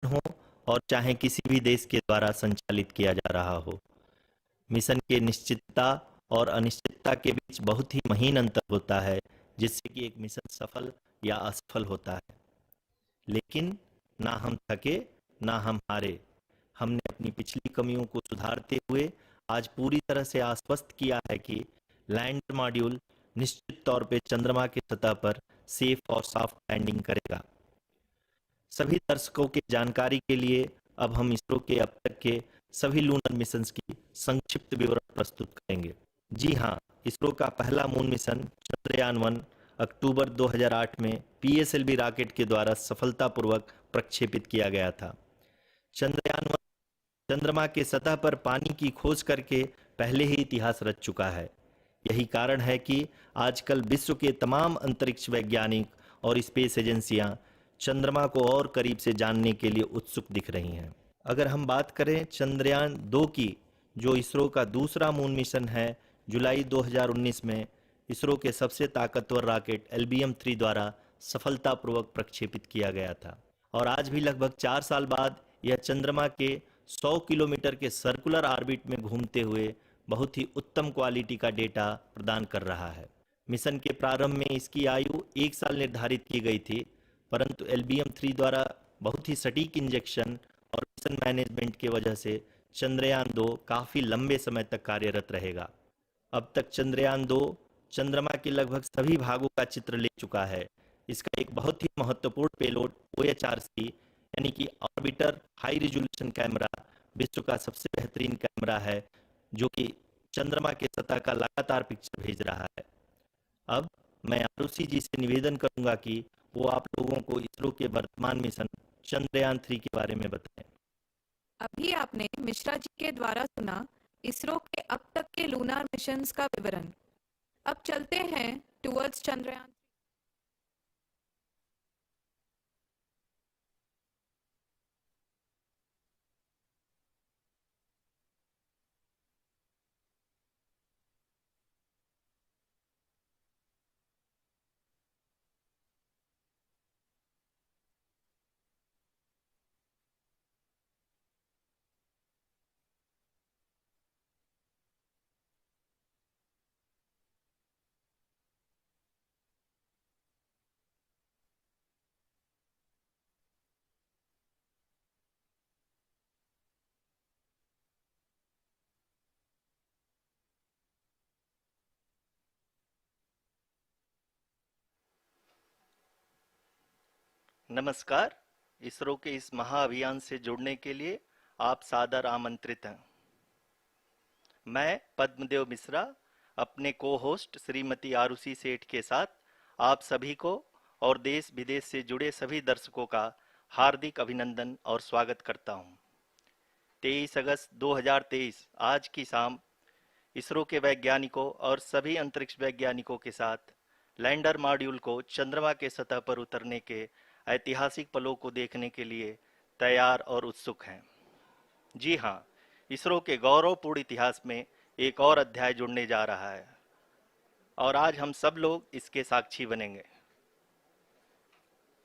हो और चाहे किसी भी देश के द्वारा संचालित किया जा रहा हो। मिशन के निश्चितता और अनिश्चितता के बीच बहुत ही महीन अंतर होता है, जिससे कि एक मिशन सफल या असफल होता है। लेकिन ना हम थके, ना हम हारे। हमने अपनी पिछली कमियों को सुधारते हुए आज पूरी तरह से आश्वस्त किया है कि लैंडर मॉड्यूल निश्चित तौर पे चंद्रमा की सतह पर सेफ और सॉफ्ट लैंडिंग करेगा। सभी दर्शकों की जानकारी के लिए अब हम इसरो के अब तक के सभी लूनर मिशंस की संक्षिप्त विवरण प्रस्तुत करेंगे। जी हाँ, इसरो का पहला मून मिशन चंद्रयान-1 अक्टूबर 2008 में पीएसएलवी रॉकेट के द्वारा सफलतापूर्वक प्रक्षेपित किया गया था। चंद्रयान-1 चंद्रमा के सतह पर पानी की खोज करके पहले ही इतिहास रच चुका है। यही कारण है कि आजकल विश्व के तमाम अंतरिक्ष वैज्ञानिक और स्पेस एजेंसियां चंद्रमा को और करीब से जानने के लिए उत्सुक दिख रही हैं। अगर हम बात करें चंद्रयान 2 की, जो इसरो का दूसरा मून मिशन है, जुलाई 2019 में इसरो के सबसे ताकतवर रॉकेट LBM-3 द्वारा सफलतापूर्वक प्रक्षेपित किया गया था और आज भी लगभग 4 साल बाद यह चंद्रमा के 100 किलोमीटर के सर्कुलर ऑर्बिट में घूमते हुए बहुत ही उत्तम क्वालिटी का डेटा प्रदान कर रहा है। मिशन के प्रारंभ में इसकी आयु 1 साल निर्धारित की गई थी, परंतु LBM-3 द्वारा बहुत ही सटीक इंजेक्शन और मिशन मैनेजमेंट की वजह से चंद्रयान 2 काफ़ी लंबे समय तक कार्यरत रहेगा। अब तक चंद्रयान 2 चंद्रमा के लगभग सभी भागों का चित्र ले चुका है। इसका एक बहुत ही महत्वपूर्ण पेलोड OHRC यानी कि ऑर्बिटर हाई रिजोल्यूशन कैमरा विश्व का सबसे बेहतरीन कैमरा है, जो कि चंद्रमा के सतह का लगातार पिक्चर भेज रहा है। अब मैं आरुषि जी से निवेदन करूंगा कि वो आप लोगों को इसरो के वर्तमान मिशन चंद्रयान 3 के बारे में बताएं। अभी आपने मिश्रा जी के द्वारा सुना इसरो के अब तक के लूनार मिशंस का विवरण। अब चलते हैं टुवर्ड्स चंद्रयान। नमस्कार। इसरो के इस महाअभियान से जुड़ने के लिए आप सादर आमंत्रित हैं। मैं पद्मदेव मिश्रा अपने को होस्ट श्रीमती आरुषि सेठ के साथ आप सभी को और देश विदेश से जुड़े सभी दर्शकों का हार्दिक अभिनंदन और स्वागत करता हूं। 23 अगस्त 2023 आज की शाम इसरो के वैज्ञानिकों और सभी अंतरिक्ष वैज्ञानिकों के साथ लैंडर मॉड्यूल को चंद्रमा के सतह पर उतरने के ऐतिहासिक पलों को देखने के लिए तैयार और उत्सुक हैं। जी हाँ, इसरो के गौरवपूर्ण इतिहास में एक और अध्याय जुड़ने जा रहा है और आज हम सब लोग इसके साक्षी बनेंगे।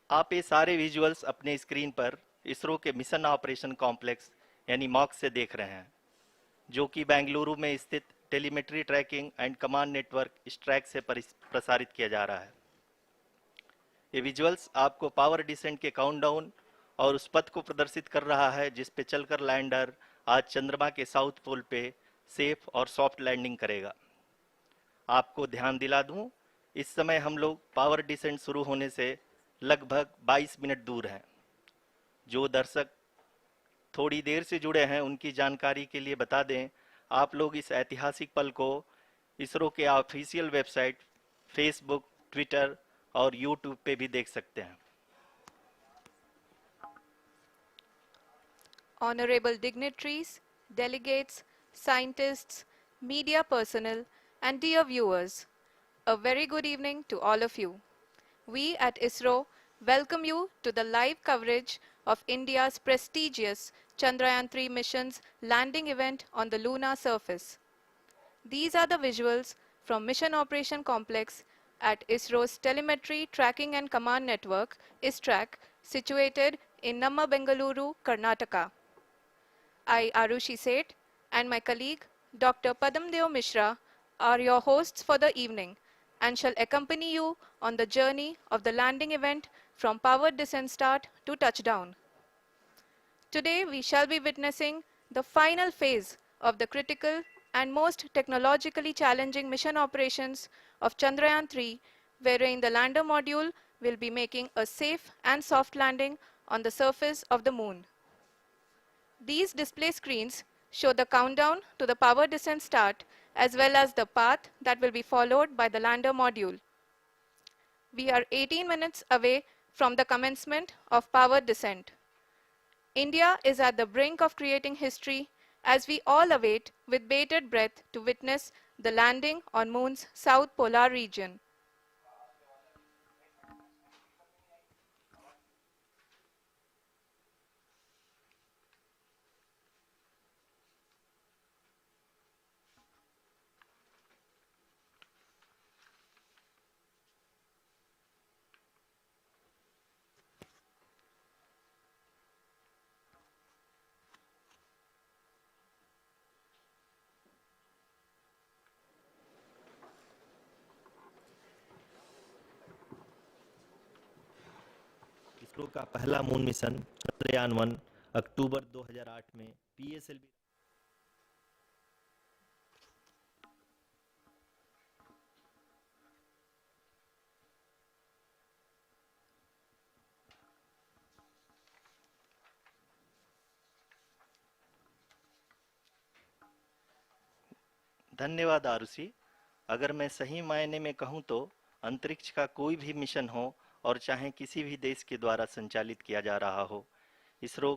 आप ये सारे विजुअल्स अपने स्क्रीन पर इसरो के मिशन ऑपरेशन कॉम्प्लेक्स यानी मॉक्स से देख रहे हैं, जो कि बेंगलुरु में स्थित telemetry tracking and command network ISTRAC से प्रसारित किया जा रहा है। ये विजुअल्स आपको पावर डिसेंट के काउंटडाउन और उस पथ को प्रदर्शित कर रहा है जिस पे चलकर लैंडर आज चंद्रमा के साउथ पोल पे सेफ और सॉफ्ट लैंडिंग करेगा। आपको ध्यान दिला दूं, इस समय हम लोग पावर डिसेंट शुरू होने से लगभग 22 मिनट दूर हैं। जो दर्शक थोड़ी देर से जुड़े हैं उनकी जानकारी के लिए बता दें, आप लोग इस ऐतिहासिक पल को इसरो के ऑफिशियल वेबसाइट, फेसबुक, ट्विटर और यूट्यूब पे भी देख सकते हैं। Honorable dignitaries, delegates, scientists, media personnel, and dear viewers, a very good evening to all of you. We at ISRO welcome you to the live coverage of India's prestigious Chandrayaan-3 mission's landing event on the lunar surface. These are the visuals from Mission Operation Complex at ISRO's Telemetry Tracking and Command Network, ISTRAC, situated in Namma Bengaluru, Karnataka. I, Arushi Seth, and my colleague, Dr. Padamdeo Mishra, are your hosts for the evening and shall accompany you on the journey of the landing event from powered descent start to touchdown. Today, we shall be witnessing the final phase of the critical and most technologically challenging mission operations of Chandrayaan-3, wherein the lander module will be making a safe and soft landing on the surface of the moon. These display screens show the countdown to the power descent start as well as the path that will be followed by the lander module. We are 18 minutes away from the commencement of power descent. India is at the brink of creating history as we all await with bated breath to witness the landing on Moon's south polar region. ISRO का पहला moon mission Chandrayaan 1 अक्टूबर 2008 में PSLV धन्यवाद आरुषि। अगर मैं सही मायने में कहूं तो अंतरिक्ष का कोई भी मिशन हो और चाहे किसी भी देश के द्वारा संचालित किया जा रहा हो, इसरो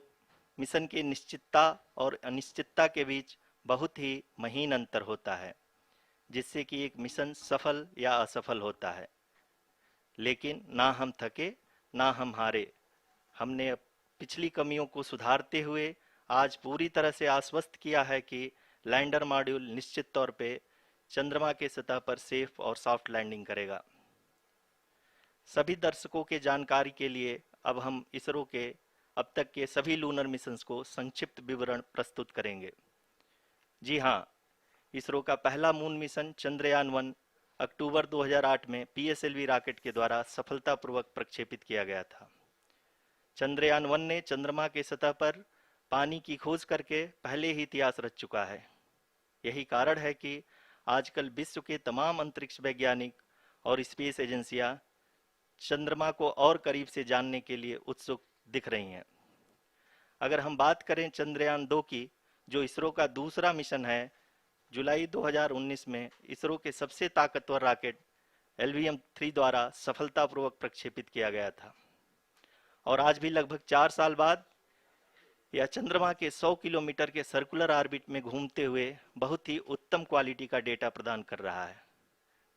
मिशन की निश्चितता और अनिश्चितता के बीच बहुत ही महीन अंतर होता है, जिससे कि एक मिशन सफल या असफल होता है। लेकिन ना हम थके ना हम हारे। हमने पिछली कमियों को सुधारते हुए आज पूरी तरह से आश्वस्त किया है कि लैंडर मॉड्यूल निश्चित तौर पे चंद्रमा के सतह पर सेफ और सॉफ्ट लैंडिंग करेगा। सभी दर्शकों के जानकारी के लिए अब हम इसरो के अब तक के सभी लूनर मिशंस को संक्षिप्त विवरण प्रस्तुत करेंगे। जी हाँ, इसरो का पहला मून मिशन चंद्रयान 1 अक्टूबर 2008 में पीएसएलवी रॉकेट के द्वारा सफलतापूर्वक प्रक्षेपित किया गया था। चंद्रयान 1 ने चंद्रमा के सतह पर पानी की खोज करके पहले ही इतिहास रच चुका है। यही कारण है कि आजकल विश्व के तमाम अंतरिक्ष वैज्ञानिक और स्पेस एजेंसियां चंद्रमा को और करीब से जानने के लिए उत्सुक दिख रही हैं। अगर हम बात करें चंद्रयान 2 की, जो इसरो का दूसरा मिशन है, जुलाई 2019 में इसरो के सबसे ताकतवर रॉकेट LVM-3 द्वारा सफलतापूर्वक प्रक्षेपित किया गया था और आज भी लगभग 4 साल बाद यह चंद्रमा के 100 किलोमीटर के सर्कुलर ऑर्बिट में घूमते हुए बहुत ही उत्तम क्वालिटी का डेटा प्रदान कर रहा है।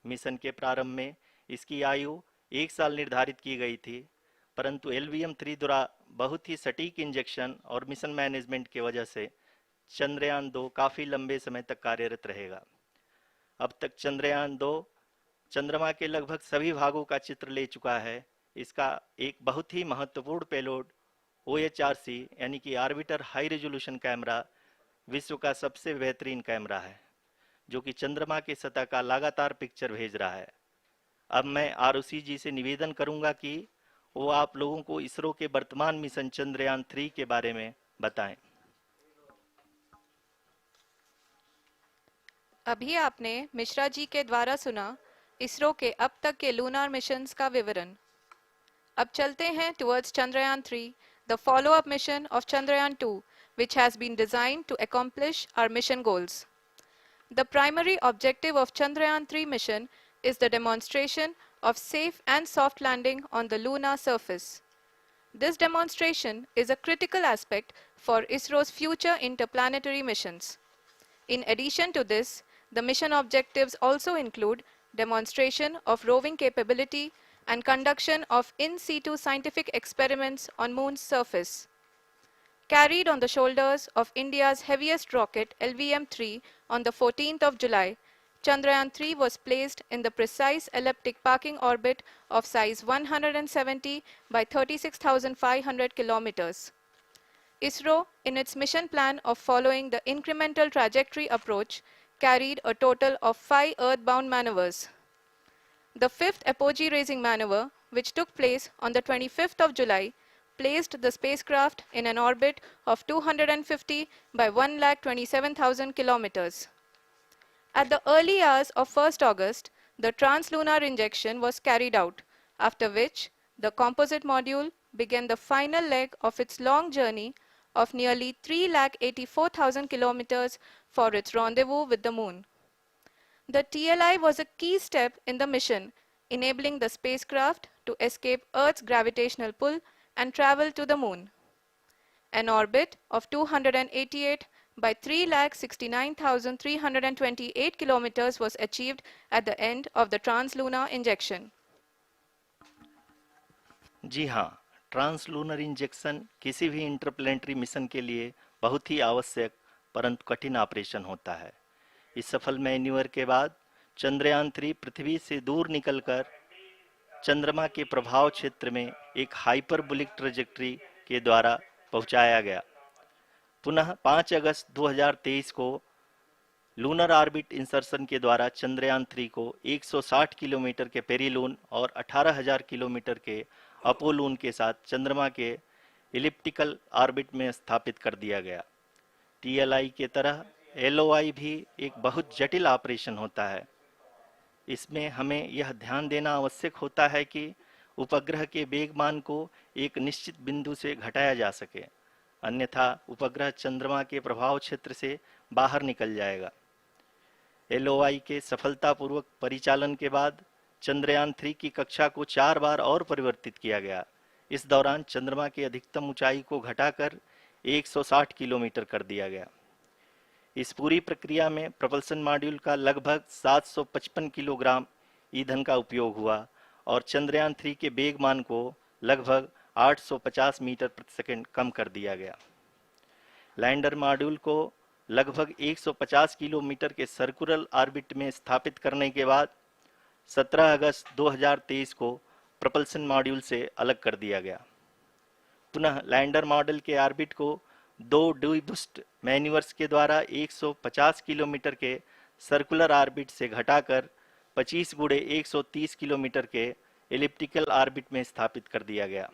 मिशन के प्रारंभ में इसकी आयु 1 साल निर्धारित की गई थी, परंतु LVM-3 द्वारा बहुत ही सटीक इंजेक्शन और मिशन मैनेजमेंट की वजह से चंद्रयान 2 काफ़ी लंबे समय तक कार्यरत रहेगा। अब तक चंद्रयान 2 चंद्रमा के लगभग सभी भागों का चित्र ले चुका है। इसका एक बहुत ही महत्वपूर्ण पेलोड OHRC यानी कि ऑर्बिटर हाई रेजोल्यूशन कैमरा विश्व का सबसे बेहतरीन कैमरा है, जो कि चंद्रमा के सतह का लगातार पिक्चर भेज रहा है। अब मैं आरुषि जी से निवेदन करूंगा कि वो आप लोगों को इसरो के वर्तमान मिशन चंद्रयान 3 के बारे में बताएं। अभी आपने मिश्रा जी के द्वारा सुना इसरो के अब तक के लूनार मिशंस का विवरण। अब चलते हैं towards Chandrayaan 3, the follow-up mission of Chandrayaan 2, which has been designed to accomplish our mission goals. The primary objective of Chandrayaan 3 mission is the demonstration of safe and soft landing on the lunar surface. This demonstration is a critical aspect for ISRO's future interplanetary missions. In addition to this, the mission objectives also include demonstration of roving capability and conduction of in situ scientific experiments on Moon's surface. Carried on the shoulders of India's heaviest rocket LVM-3 on the 14th of July, Chandrayaan-3 was placed in the precise elliptic parking orbit of size 170 by 36,500 kilometers. ISRO, in its mission plan of following the incremental trajectory approach, carried a total of 5 earthbound maneuvers. The fifth apogee raising maneuver, which took place on the 25th of July, placed the spacecraft in an orbit of 250 by 1,27,000 kilometers. At the early hours of 1st August, the translunar injection was carried out, after which the composite module began the final leg of its long journey of nearly 3,84,000 kilometers for its rendezvous with the Moon. The TLI was a key step in the mission, enabling the spacecraft to escape Earth's gravitational pull and travel to the Moon. An orbit of 288 by 3,69,328 kilometers was achieved at the end of the translunar injection. जी हाँ, translunar injection किसी भी interplanetary mission के लिए बहुत ही आवश्यक परंतु कठिन operation होता है। इस सफल मैन्यूवर के बाद चंद्रयान-3 पृथ्वी से दूर निकलकर चंद्रमा के प्रभाव क्षेत्र में एक हाइपरबोलिक ट्रेजेक्टरी के द्वारा पहुंचाया गया। पुनः 5 अगस्त 2023 को लूनर ऑर्बिट इंसर्शन के द्वारा चंद्रयान-3 को 160 किलोमीटर के पेरिलून और 18,000 किलोमीटर के अपोलून के साथ चंद्रमा के इलिप्टिकल ऑर्बिट में स्थापित कर दिया गया। टीएलआई के तरह एलओआई भी एक बहुत जटिल ऑपरेशन होता है। इसमें हमें यह ध्यान देना आवश्यक होता है कि उपग्रह के वेगमान को एक निश्चित बिंदु से घटाया जा सके, अन्यथा उपग्रह चंद्रमा के प्रभाव क्षेत्र से बाहर निकल जाएगा। एलओआई के सफलतापूर्वक परिचालन के बाद चंद्रयान-3 की कक्षा को 4 बार और परिवर्तित किया गया। इस दौरान चंद्रमा की अधिकतम ऊंचाई को घटाकर 160 किलोमीटर कर दिया गया। इस पूरी प्रक्रिया में प्रपल्सन मॉड्यूल का लगभग 755 किलोग्राम ईंधन का उपयोग हुआ और चंद्रयान-3 के वेगमान को लगभग 850 मीटर प्रति सेकंड कम कर दिया गया। लैंडर मॉड्यूल को लगभग 150 किलोमीटर के सर्कुलर ऑर्बिट में स्थापित करने के बाद 17 अगस्त 2023 को प्रपल्सन मॉड्यूल से अलग कर दिया गया। पुनः लैंडर मॉडल के ऑर्बिट को 2 डीबूस्ट मैन्यूवर्स के द्वारा 150 किलोमीटर के सर्कुलर ऑर्बिट से घटाकर 25 गुणे 130 किलोमीटर के एलिप्टिकल ऑर्बिट में स्थापित कर दिया गया।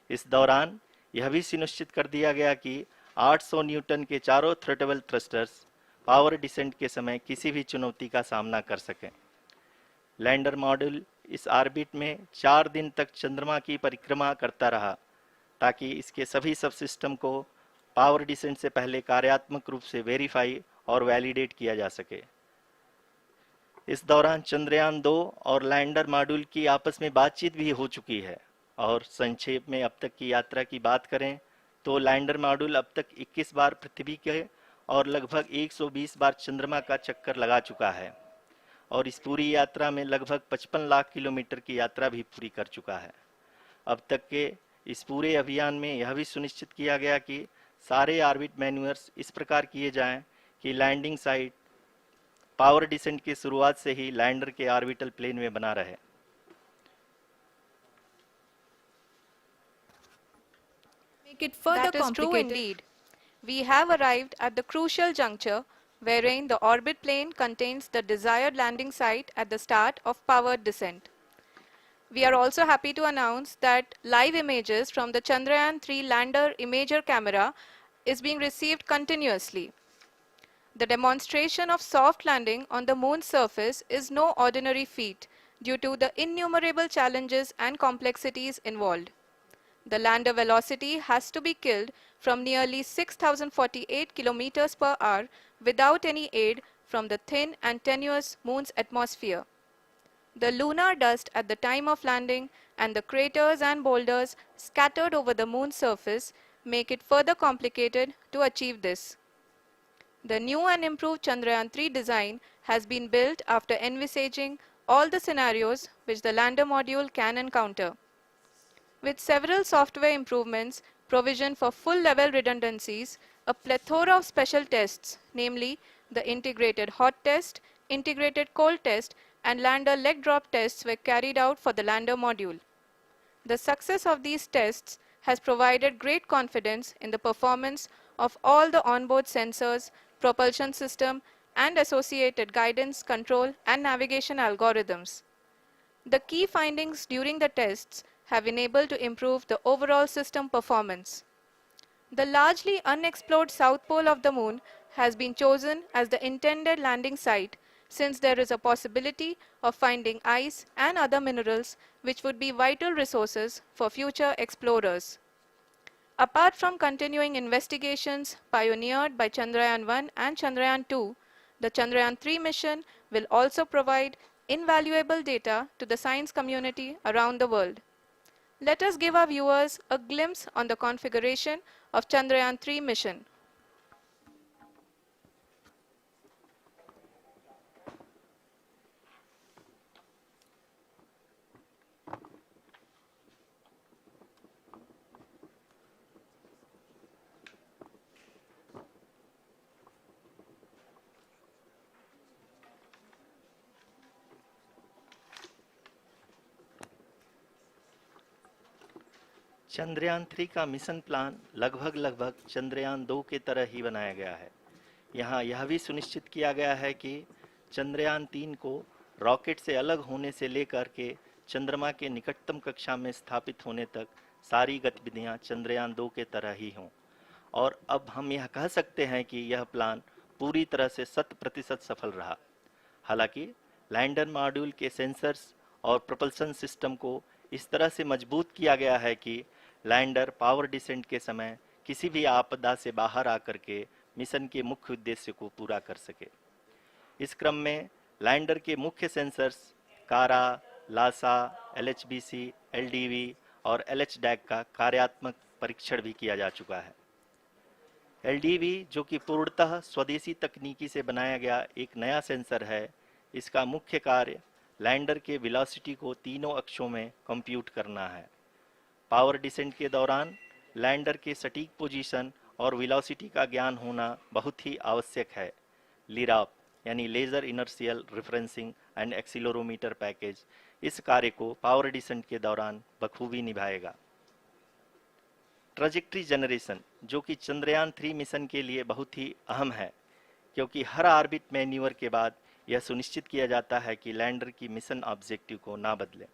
इस दौरान यह भी सुनिश्चित कर दिया गया कि 800 न्यूटन के चारों थ्रोटेबल थ्रस्टर्स पावर डिसेंट के समय किसी भी चुनौती का सामना कर सकें। लैंडर मॉड्यूल इस ऑर्बिट में 4 दिन तक चंद्रमा की परिक्रमा करता रहा ताकि इसके सभी सबसिस्टम को पावर डिसेंट से पहले कार्यात्मक रूप से वेरीफाई और वैलिडेट किया जा सके। इस दौरान चंद्रयान-2 और लैंडर मॉड्यूल की आपस में बातचीत भी हो चुकी है। और संक्षेप में अब तक की यात्रा की बात करें तो लैंडर मॉड्यूल अब तक 21 बार पृथ्वी के और लगभग 120 बार चंद्रमा का चक्कर लगा चुका है और इस पूरी यात्रा में लगभग 55 लाख किलोमीटर की यात्रा भी पूरी कर चुका है। अब तक के इस पूरे अभियान में यह भी सुनिश्चित किया गया कि सारे ऑर्बिट मैन्यूवर्स इस प्रकार किए जाएं कि लैंडिंग साइट पावर डिसेंट की शुरुआत से ही लैंडर के ऑर्बिटल प्लेन में बना रहे। Make it further that is true indeed. We have arrived at the crucial juncture wherein the orbit plane contains the desired landing site at the start of powered descent. We are also happy to announce that live images from the Chandrayaan-3 lander imager camera is being received continuously. The demonstration of soft landing on the moon's surface is no ordinary feat due to the innumerable challenges and complexities involved. The lander velocity has to be killed from nearly 6,048 kilometers per hour without any aid from the thin and tenuous moon's atmosphere. The lunar dust at the time of landing and the craters and boulders scattered over the moon's surface make it further complicated to achieve this. The new and improved Chandrayaan-3 design has been built after envisaging all the scenarios which the lander module can encounter. With several software improvements, provision for full-level redundancies, a plethora of special tests, namely the integrated hot test, integrated cold test, and lander leg drop tests were carried out for the lander module. The success of these tests has provided great confidence in the performance of all the onboard sensors, propulsion system, and associated guidance, control, and navigation algorithms. The key findings during the tests have enabled to improve the overall system performance. The largely unexplored south pole of the moon has been chosen as the intended landing site since there is a possibility of finding ice and other minerals which would be vital resources for future explorers. Apart from continuing investigations pioneered by Chandrayaan-1 and Chandrayaan-2, the Chandrayaan-3 mission will also provide invaluable data to the science community around the world. Let us give our viewers a glimpse on the configuration of Chandrayaan-3 mission. Chandrayaan 3 का mission plan लगभग चंद्रयान 2 की तरह ही बनाया गया है। यहाँ यह भी सुनिश्चित किया गया है कि चंद्रयान 3 को रॉकेट से अलग होने से लेकर के चंद्रमा के निकटतम कक्षा में स्थापित होने तक सारी गतिविधियां चंद्रयान 2 के तरह ही हों। और अब हम यह कह सकते हैं कि यह प्लान पूरी तरह से 100% सफल रहा। हालांकि लैंडर मॉड्यूल के सेंसर्स और प्रोपल्शन सिस्टम को इस तरह से मजबूत किया गया है कि लैंडर पावर डिसेंट के समय किसी भी आपदा से बाहर आकर के मिशन के मुख्य उद्देश्य को पूरा कर सके। इस क्रम में लैंडर के मुख्य सेंसर्स कारा, लासा, एलएचबीसी, एलडीवी और एलएचडैक का कार्यात्मक परीक्षण भी किया जा चुका है। एलडीवी, जो कि पूर्णतः स्वदेशी तकनीकी से बनाया गया एक नया सेंसर है, इसका मुख्य कार्य लैंडर के वेलोसिटी को तीनों अक्षों में कंप्यूट करना है। पावर डिसेंट के दौरान लैंडर के सटीक पोजीशन और वेलोसिटी का ज्ञान होना बहुत ही आवश्यक है। लिराप यानी laser inertial referencing and accelerometer package इस कार्य को पावर डिसेंट के दौरान बखूबी निभाएगा। ट्रैजेक्टरी जनरेशन, जो कि चंद्रयान 3 मिशन के लिए बहुत ही अहम है, क्योंकि हर ऑर्बिट मैन्यूवर के बाद यह सुनिश्चित किया जाता है कि लैंडर की मिशन ऑब्जेक्टिव को ना बदले।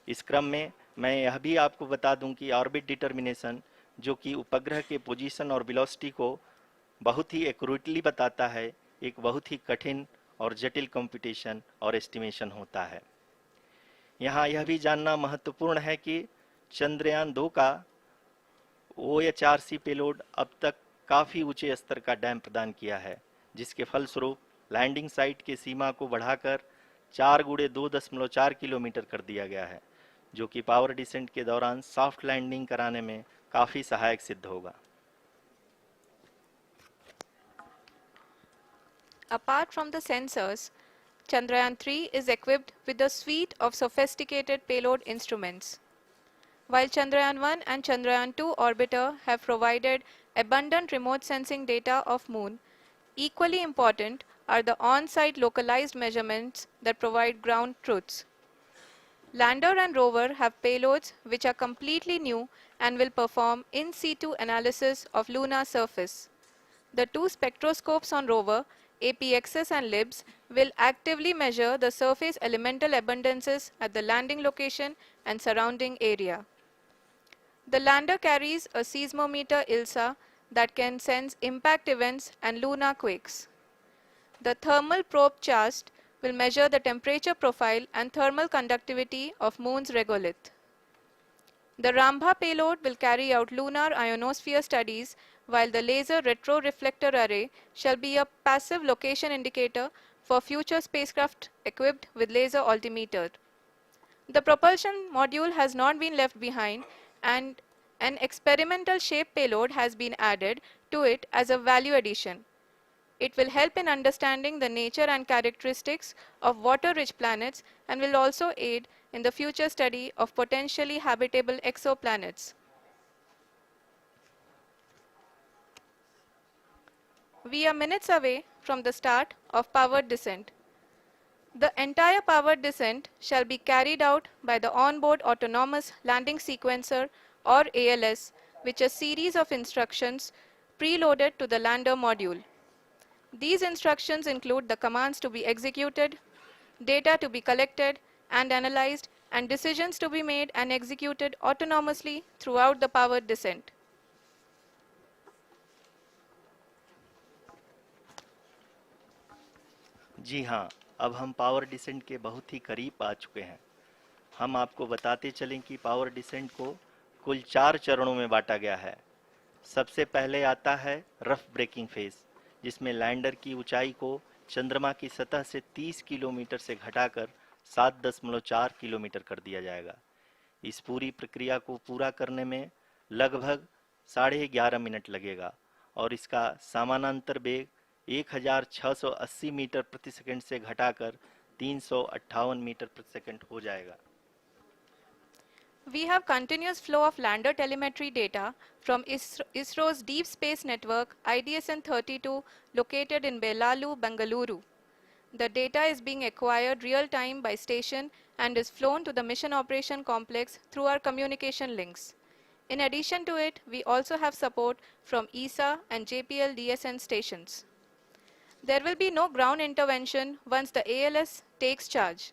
इस क्रम में मैं यह भी आपको बता दूं कि ऑर्बिट डिटर्मिनेशन, जो कि उपग्रह के पोजीशन और वेलोसिटी को बहुत ही एक्यूरेटली बताता है, एक बहुत ही कठिन और जटिल कंप्यूटेशन और एस्टिमेशन होता है। यहाँ यह भी जानना महत्वपूर्ण है कि चंद्रयान 2 का OHRC पेलोड अब तक काफ़ी ऊंचे स्तर का डैम प्रदान किया है, जिसके फलस्वरूप लैंडिंग साइट की सीमा को बढ़ाकर 4 × 2.4 किलोमीटर कर दिया गया है, जो कि पावर डिसेंट के दौरान सॉफ्ट लैंडिंग कराने में काफ़ी सहायक सिद्ध होगा। Apart from the sensors, Chandrayaan-3 is equipped with a suite of sophisticated payload instruments. While Chandrayaan-1 and Chandrayaan-2 orbiter have provided abundant remote sensing data of Moon, equally important are the on-site localized measurements that provide ground truths. Lander and rover have payloads which are completely new and will perform in situ analysis of lunar surface. The two spectroscopes on rover, APXS and LIBS, will actively measure the surface elemental abundances at the landing location and surrounding area. The lander carries a seismometer ILSA that can sense impact events and lunar quakes. The thermal probe CHAST will measure the temperature profile and thermal conductivity of Moon's regolith. The Rambha payload will carry out lunar ionosphere studies, while the laser retroreflector array shall be a passive location indicator for future spacecraft equipped with laser altimeter. The propulsion module has not been left behind, and an experimental shape payload has been added to it as a value addition. It will help in understanding the nature and characteristics of water-rich planets and will also aid in the future study of potentially habitable exoplanets. We are minutes away from the start of powered descent. The entire powered descent shall be carried out by the onboard autonomous landing sequencer or ALS, which is a series of instructions preloaded to the lander module. These instructions include the commands to be executed, data to be collected and analyzed, and decisions to be made and executed autonomously throughout the powered descent. जी हाँ, अब हम power descent के बहुत ही करीब आ चुके हैं। हम आपको बताते चलें कि पावर डिसेंट को कुल 4 चरणों में बांटा गया है। सबसे पहले आता है रफ ब्रेकिंग फेज, जिसमें लैंडर की ऊंचाई को चंद्रमा की सतह से 30 किलोमीटर से घटाकर 7.4 किलोमीटर कर दिया जाएगा। इस पूरी प्रक्रिया को पूरा करने में लगभग 11.5 मिनट लगेगा और इसका समानांतर वेग 1680 मीटर प्रति सेकंड से घटाकर 358 मीटर प्रति सेकंड हो जाएगा। We have continuous flow of lander telemetry data from ISRO's Deep Space Network IDSN-32 located in Belalu, Bengaluru. The data is being acquired real-time by station and is flown to the Mission Operation Complex through our communication links. In addition to it, we also have support from ESA and JPL DSN stations. There will be no ground intervention once the ALS takes charge.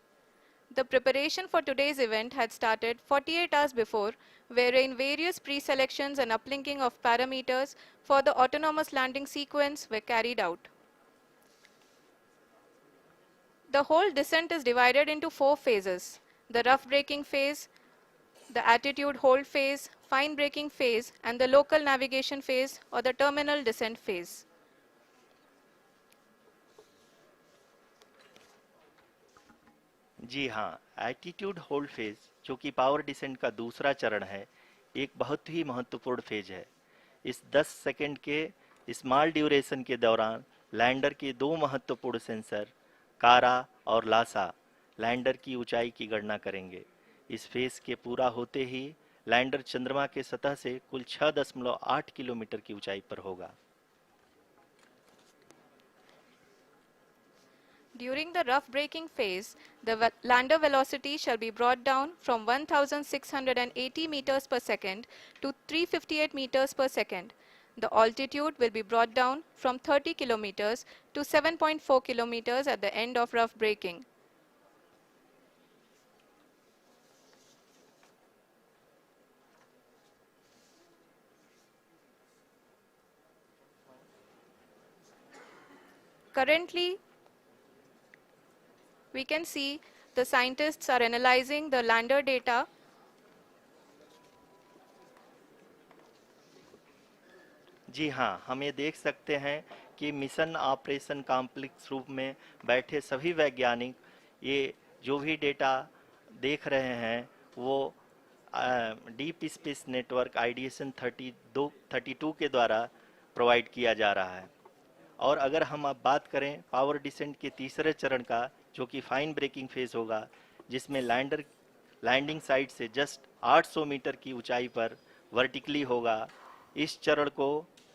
The preparation for today's event had started 48 hours before, wherein various pre-selections and uplinking of parameters for the autonomous landing sequence were carried out. The whole descent is divided into 4 phases: the rough braking phase, the attitude hold phase, fine braking phase, and the local navigation phase or the terminal descent phase. जी हाँ, attitude hold phase, जो कि power descent का दूसरा चरण है, एक बहुत ही महत्वपूर्ण फेज है। इस 10 सेकंड के स्मॉल ड्यूरेशन के दौरान लैंडर के दो महत्वपूर्ण सेंसर कारा और लासा लैंडर की ऊंचाई की गणना करेंगे। इस फेज के पूरा होते ही लैंडर चंद्रमा के सतह से कुल 6.8 किलोमीटर की ऊंचाई पर होगा। During the rough braking phase, the lander velocity shall be brought down from 1680 meters per second to 358 meters per second. The altitude will be brought down from 30 kilometers to 7.4 kilometers at the end of rough braking. Currently, we can see the scientists are analyzing the lander data. जी हाँ, हम ये देख सकते हैं कि mission operation complex रूप में बैठे सभी वैज्ञानिक ये जो भी डेटा देख रहे हैं वो डीप स्पेस नेटवर्क आईडीएसएन 32 के द्वारा प्रोवाइड किया जा रहा है। और अगर हम अब बात करें पावर डिसेंट के तीसरे चरण का, जो कि फाइन ब्रेकिंग फेज होगा, जिसमें लैंडर लैंडिंग साइट से जस्ट 800 मीटर की ऊंचाई पर वर्टिकली होगा। इस चरण को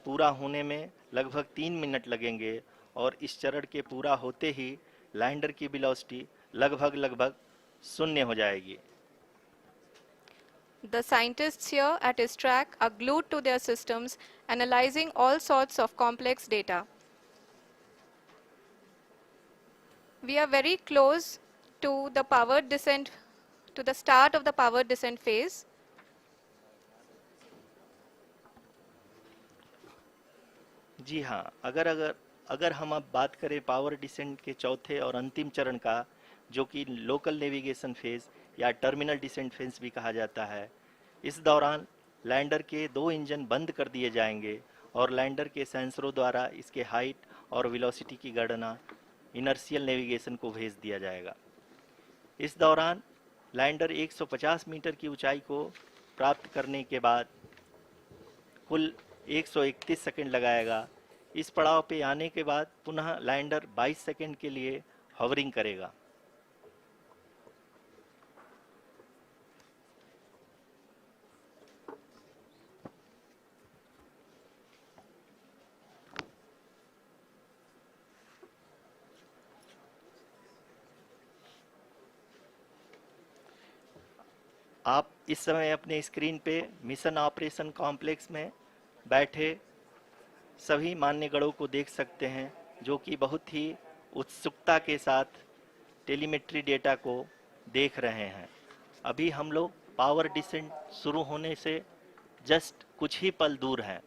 पूरा होने में लगभग 3 मिनट लगेंगे और इस चरण के पूरा होते ही लैंडर की वेलोसिटी लगभग शून्य हो जाएगी। The scientists here at ISTRAC are glued to their systems, analyzing all sorts of complex data. We are very close to the powered descent, to the start of the powered descent phase. जी हाँ, अगर हम अब बात करें power descent के चौथे और अंतिम चरण का, जो कि लोकल नेविगेशन फेज या टर्मिनल डिसेंट फेज भी कहा जाता है, इस दौरान लैंडर के 2 इंजन बंद कर दिए जाएंगे और लैंडर के सेंसरों द्वारा इसके हाइट और वेलोसिटी की गणना इनर्शियल नेविगेशन को भेज दिया जाएगा। इस दौरान लैंडर 150 मीटर की ऊंचाई को प्राप्त करने के बाद कुल 131 सेकंड लगाएगा। इस पड़ाव पे आने के बाद पुनः लैंडर 22 सेकंड के लिए हवरिंग करेगा। आप इस समय अपने स्क्रीन पे मिशन ऑपरेशन कॉम्प्लेक्स में बैठे सभी मान्यगणों को देख सकते हैं, जो कि बहुत ही उत्सुकता के साथ टेलीमेट्री डेटा को देख रहे हैं। अभी हम लोग पावर डिसेंट शुरू होने से जस्ट कुछ ही पल दूर हैं।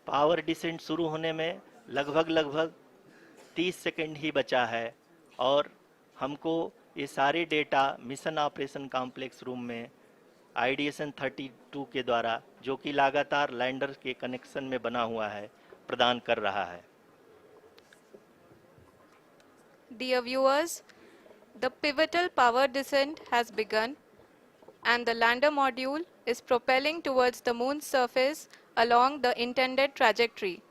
पावर डिसेंट शुरू होने में लगभग 30 सेकंड ही बचा है और हमको ये सारे data mission operation complex room में आईडीएसएन 32 के द्वारा, जो कि लगातार लैंडर के कनेक्शन में बना हुआ है, प्रदान कर रहा है। Dear viewers, the pivotal power descent has begun and the lander module is propelling towards the moon's surface along the intended trajectory.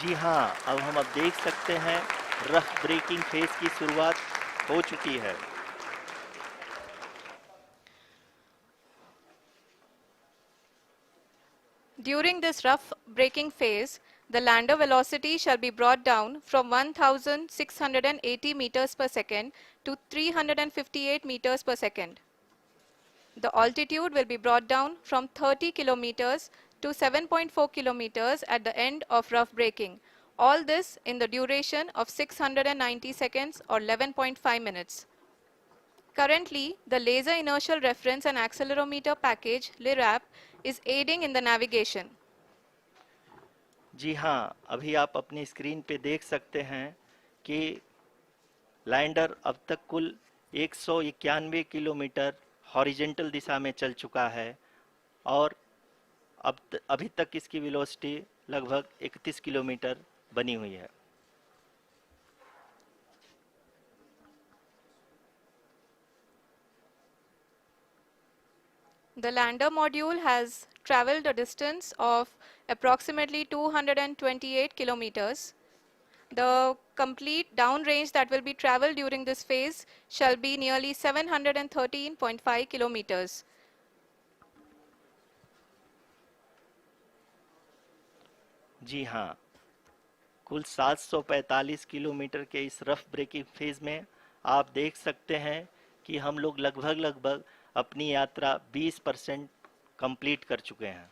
जी हाँ, अब देख सकते हैं रफ ब्रेकिंग फेज की शुरुआत हो चुकी है। During this rough braking phase, the lander velocity shall be brought down from 1680 meters per second to 358 meters per second. The altitude will be brought down from 30 kilometers to 7.4 kilometers at the end of rough braking. All this in the duration of 690 seconds or 11.5 minutes. Currently, the Laser Inertial Reference and Accelerometer package (LIRAP) is aiding in the navigation. जी हाँ, अभी आप अपनी screen पे देख सकते हैं कि lander अब तक कुल 191 किलोमीटर हॉरिजेंटल दिशा में चल चुका है और अभी तक इसकी वेलोसिटी लगभग 31 किलोमीटर बनी हुई है। The lander module has traveled a distance of approximately 228 kilometers. The complete downrange that will be traveled during this phase shall be nearly 713.5 kilometers. जी हाँ, कुल 745 किलोमीटर के इस रफ ब्रेकिंग फेज में आप देख सकते हैं कि हम लोग लगभग अपनी यात्रा 20% कंप्लीट कर चुके हैं।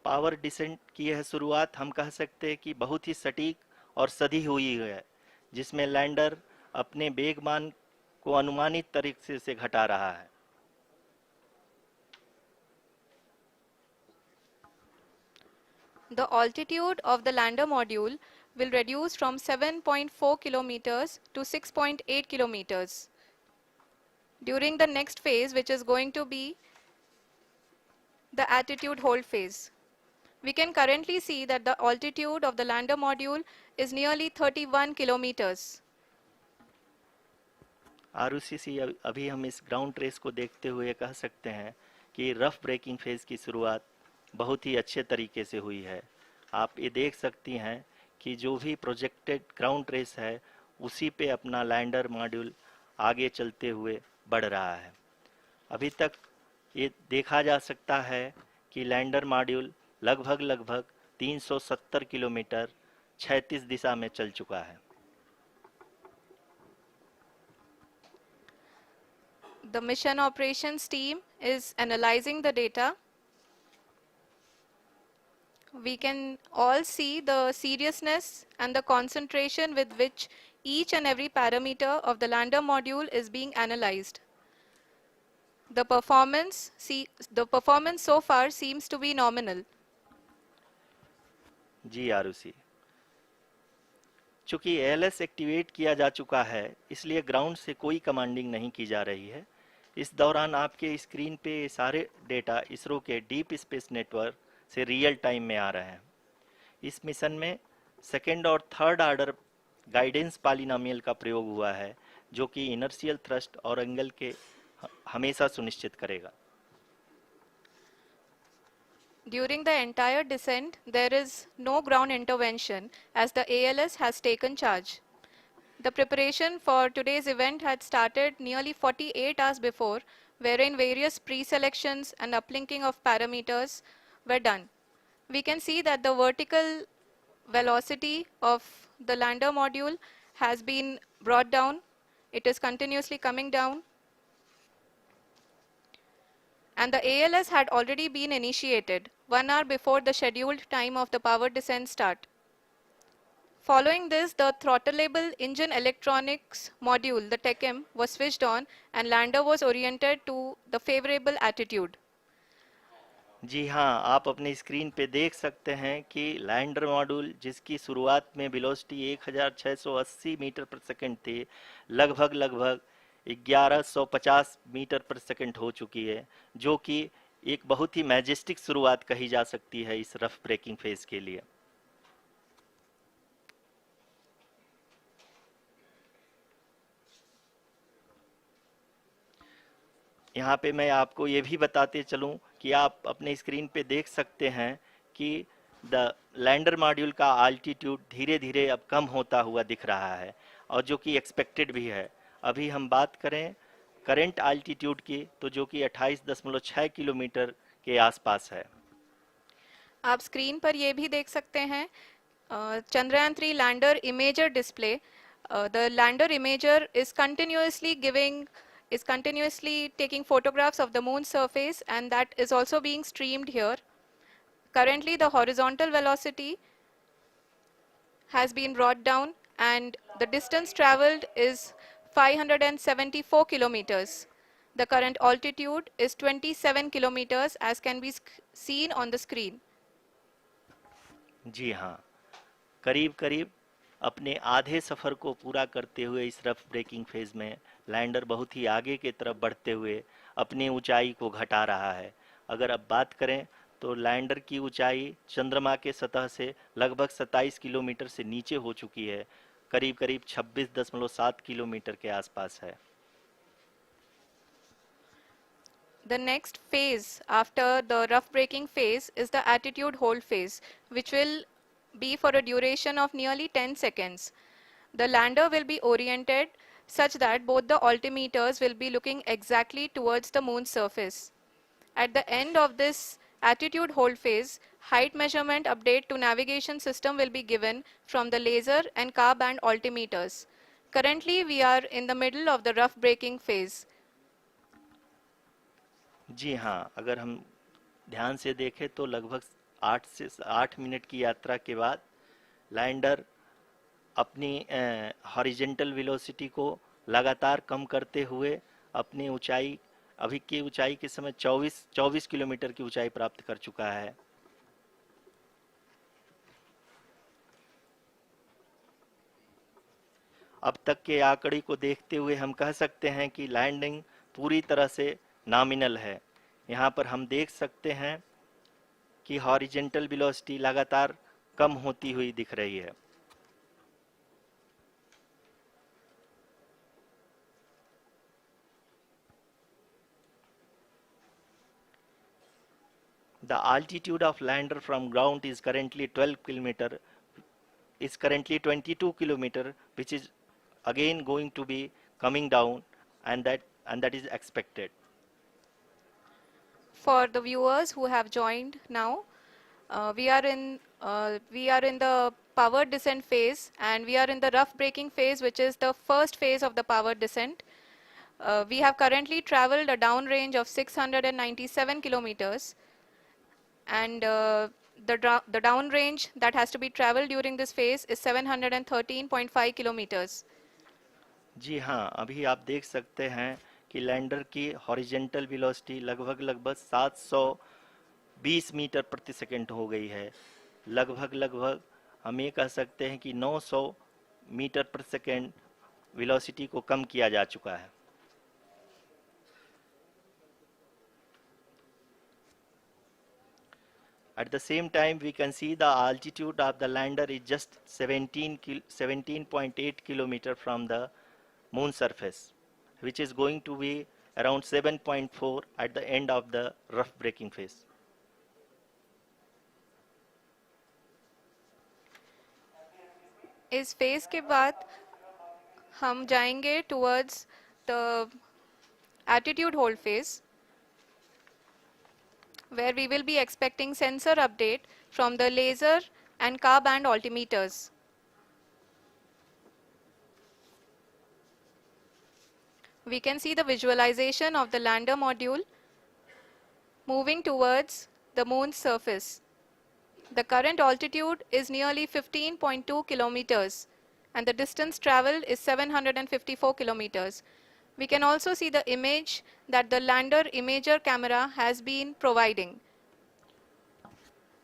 पावर डिसेंट की यह शुरुआत हम कह सकते हैं कि बहुत ही सटीक और सधी हुई है, जिसमें लैंडर अपने वेगमान को अनुमानित तरीके से घटा रहा है। The altitude of the lander module will reduce from 7.4 kilometers to 6.8 kilometers. During the next phase, which is going to be the attitude hold phase. We can currently see that the altitude of the lander module is nearly 31 kilometers. Arushi, अभी हम इस ground trace को देखते हुए कह सकते हैं कि रफ ब्रेकिंग फेज की शुरुआत बहुत ही अच्छे तरीके से हुई है। आप ये देख सकती हैं कि जो भी प्रोजेक्टेड ग्राउंड ट्रेस है, उसी पे अपना लैंडर मॉड्यूल आगे चलते हुए बढ़ रहा है। अभी तक ये देखा जा सकता है कि लैंडर मॉड्यूल लगभग 370 किलोमीटर क्षैतिज दिशा में चल चुका है। The mission operations team is analyzing the data. We can all see the seriousness and the concentration with which each and every parameter of the lander module is being analyzed. The performance so far seems to be nominal. जी आरुषि, चूंकि ALS activate किया जा चुका है, इसलिए ground से कोई commanding नहीं की जा रही है। इस दौरान आपके स्क्रीन पे सारे डेटा इसरो के डीप स्पेस नेटवर्क से रियल टाइम में आ रहे हैं। इस मिशन में सेकेंड और थर्ड ऑर्डर गाइडेंस पॉलिनोमियल का प्रयोग हुआ है, जो कि इनर्शियल थ्रस्ट और एंगल के हमेशा सुनिश्चित करेगा। During the entire descent, there is no ground intervention as the ALS has taken charge. The preparation for today's event had started nearly 48 hours before, wherein various pre-selections and uplinking of parameters were done. We can see that the vertical velocity of the lander module has been brought down. It is continuously coming down. And the ALS had already been initiated 1 hour before the scheduled time of the power descent start. Following this, the throttleable engine electronics module, the TECM, was switched on and lander was oriented to the favorable attitude. जी हाँ, आप अपने screen पे देख सकते हैं कि lander module जिसकी शुरुआत में वेलोसिटी 1680 मीटर पर सेकंड थी, लगभग 1150 मीटर पर सेकंड हो चुकी है, जो कि एक बहुत ही मैजेस्टिक शुरुआत कही जा सकती है इस रफ ब्रेकिंग फेज के लिए। यहाँ पे मैं आपको ये भी बताते चलूँ कि आप अपने स्क्रीन पे देख सकते हैं कि द लैंडर मॉड्यूल का आल्टीट्यूड धीरे धीरे अब कम होता हुआ दिख रहा है, और जो कि एक्सपेक्टेड भी है। अभी हम बात करें करंट आल्टीट्यूड की, तो जो कि 28.6 किलोमीटर के आसपास है। आप स्क्रीन पर ये भी देख सकते हैं Chandrayaan 3 lander imager display. The lander imager is continuously taking photographs of the moon's surface, and that is also being streamed here. Currently, the horizontal velocity has been brought down and the distance traveled is 574 kilometers. The current altitude is 27 kilometers as can be seen on the screen. जी हाँ, करीब करीब अपने आधे सफ़र को पूरा करते हुए इस रफ ब्रेकिंग फेज में लैंडर बहुत ही आगे की तरफ बढ़ते हुए अपनी ऊंचाई को घटा रहा है। अगर अब बात करें तो लैंडर की ऊंचाई चंद्रमा के सतह से लगभग 27 किलोमीटर से नीचे हो चुकी है, करीब करीब 26.7 किलोमीटर के आसपास है। The next phase after the rough braking phase is the attitude hold phase, which will be for a duration of nearly 10 seconds. The lander will be oriented such that both the altimeters will be looking exactly towards the moon's surface. At the end of this attitude hold phase, height measurement update to navigation system will be given from the laser and car band altimeters. Currently, we are in the middle of the rough braking phase. जी हाँ, अगर हम ध्यान से देखें तो लगभग 8 minute की यात्रा के बाद लैंडर अपनी हॉरिजेंटल वेलोसिटी को लगातार कम करते हुए अपनी ऊंचाई, अभी की ऊंचाई के समय 24 किलोमीटर की ऊंचाई प्राप्त कर चुका है। अब तक के आंकड़े को देखते हुए हम कह सकते हैं कि लैंडिंग पूरी तरह से नॉमिनल है। यहाँ पर हम देख सकते हैं कि हॉरिजेंटल वेलोसिटी लगातार कम होती हुई दिख रही है। The altitude of lander from ground is currently 22 kilometer, which is again going to be coming down, and that is expected. For the viewers who have joined now, we are in the power descent phase, and we are in the rough braking phase, which is the first phase of the power descent. We have currently traveled a downrange of 697 kilometers, and the downrange that has to be traveled during this phase is 713.5 kilometers. जी हाँ, अभी आप देख सकते हैं कि lander की horizontal velocity लगभग 720 metre प्रति सेकंड हो गई है। लगभग हम ये कह सकते हैं कि 900 मीटर प्रति सेकंड वेलोसिटी को कम किया जा चुका है। At the same time, we can see the altitude of the lander is just 17.8 kilometer from the moon surface, which is going to be around 7.4 at the end of the rough braking phase. इस phase के बाद हम जाएंगे towards the attitude hold phase, where we will be expecting sensor update from the laser and car band altimeters. We can see the visualization of the lander module moving towards the moon's surface. The current altitude is nearly 15.2 kilometers and the distance traveled is 754 kilometers. We can also see the image that the lander imager camera has been providing.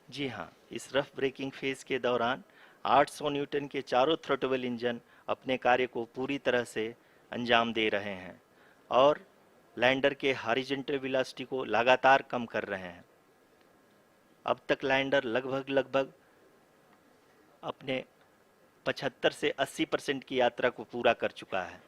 जी हाँ, इस rough breaking phase के दौरान 800 Newton के चारों throttle engine अपने कार्य को पूरी तरह से अंजाम दे रहे हैं और लैंडर के हॉरिजॉन्टल वेलोसिटी को लगातार कम कर रहे हैं। अब तक लैंडर लगभग अपने 75 से 80% की यात्रा को पूरा कर चुका है।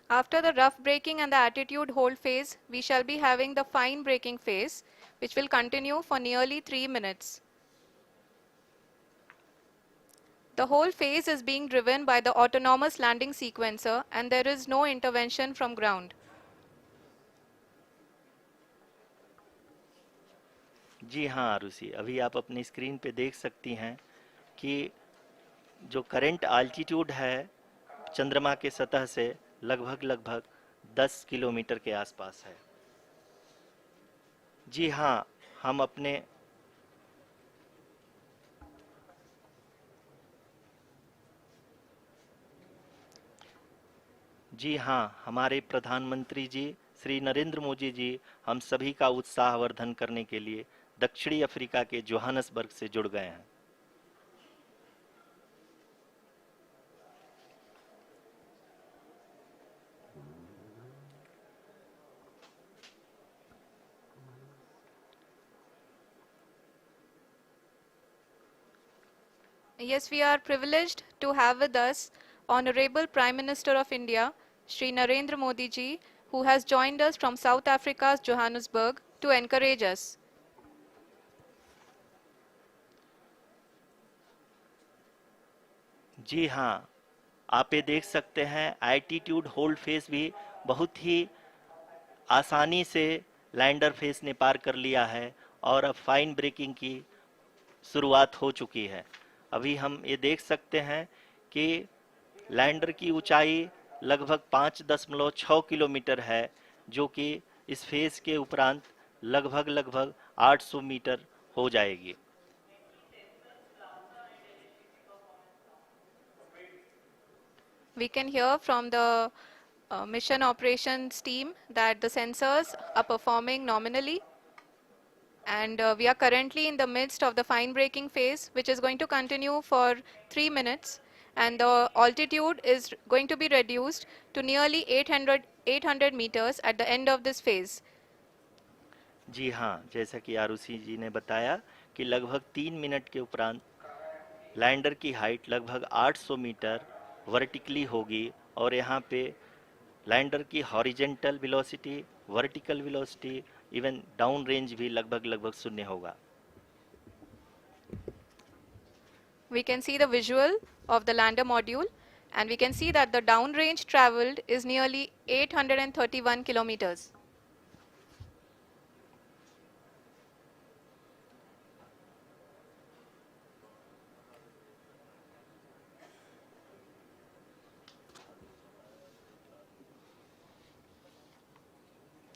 After the rough braking and the attitude hold phase, we shall be having the fine braking phase, which will continue for nearly 3 minutes. The whole phase is being driven by the autonomous landing sequencer and there is no intervention from ground. जी हाँ आरुषि, अभी आप अपनी screen पे देख सकती हैं कि जो करंट आल्टीट्यूड है चंद्रमा के सतह से लगभग 10 किलोमीटर के आसपास है। जी हाँ, हम अपने जी हाँ, हमारे प्रधानमंत्री जी श्री नरेंद्र मोदी जी हम सभी का उत्साहवर्धन करने के लिए दक्षिणी अफ्रीका के जोहानसबर्ग से जुड़ गए हैं। Yes, we are privileged to have with us Honorable Prime Minister of India, Shri Narendra Modi ji, who has joined us from South Africa's Johannesburg to encourage us. जी हाँ, आप ये देख सकते हैं एल्टीट्यूड होल्ड फेस भी बहुत ही आसानी से लैंडर फेस ने पार कर लिया है और अब फाइन ब्रेकिंग की शुरुआत हो चुकी है। अभी हम ये देख सकते हैं कि लैंडर की ऊंचाई लगभग 5.6 किलोमीटर है, जो कि इस फेज के उपरांत लगभग 800 मीटर हो जाएगी। We can hear from the mission operations team that the sensors are performing nominally. And we are currently in the midst of the fine braking phase, which is going to continue for 3 minutes. And the altitude is going to be reduced to nearly 800 meters at the end of this phase. जी हाँ, जैसा कि आरुषि जी ने बताया कि लगभग 3 minute के उपरांत lander की हाइट लगभग 800 मीटर वर्टिकली होगी और यहाँ पे लैंडर की horizontal velocity, vertical velocity, even down range भी लगभग शून्य होगा। We can see the visual of the lander module and we can see that the downrange traveled is nearly 831 kilometers.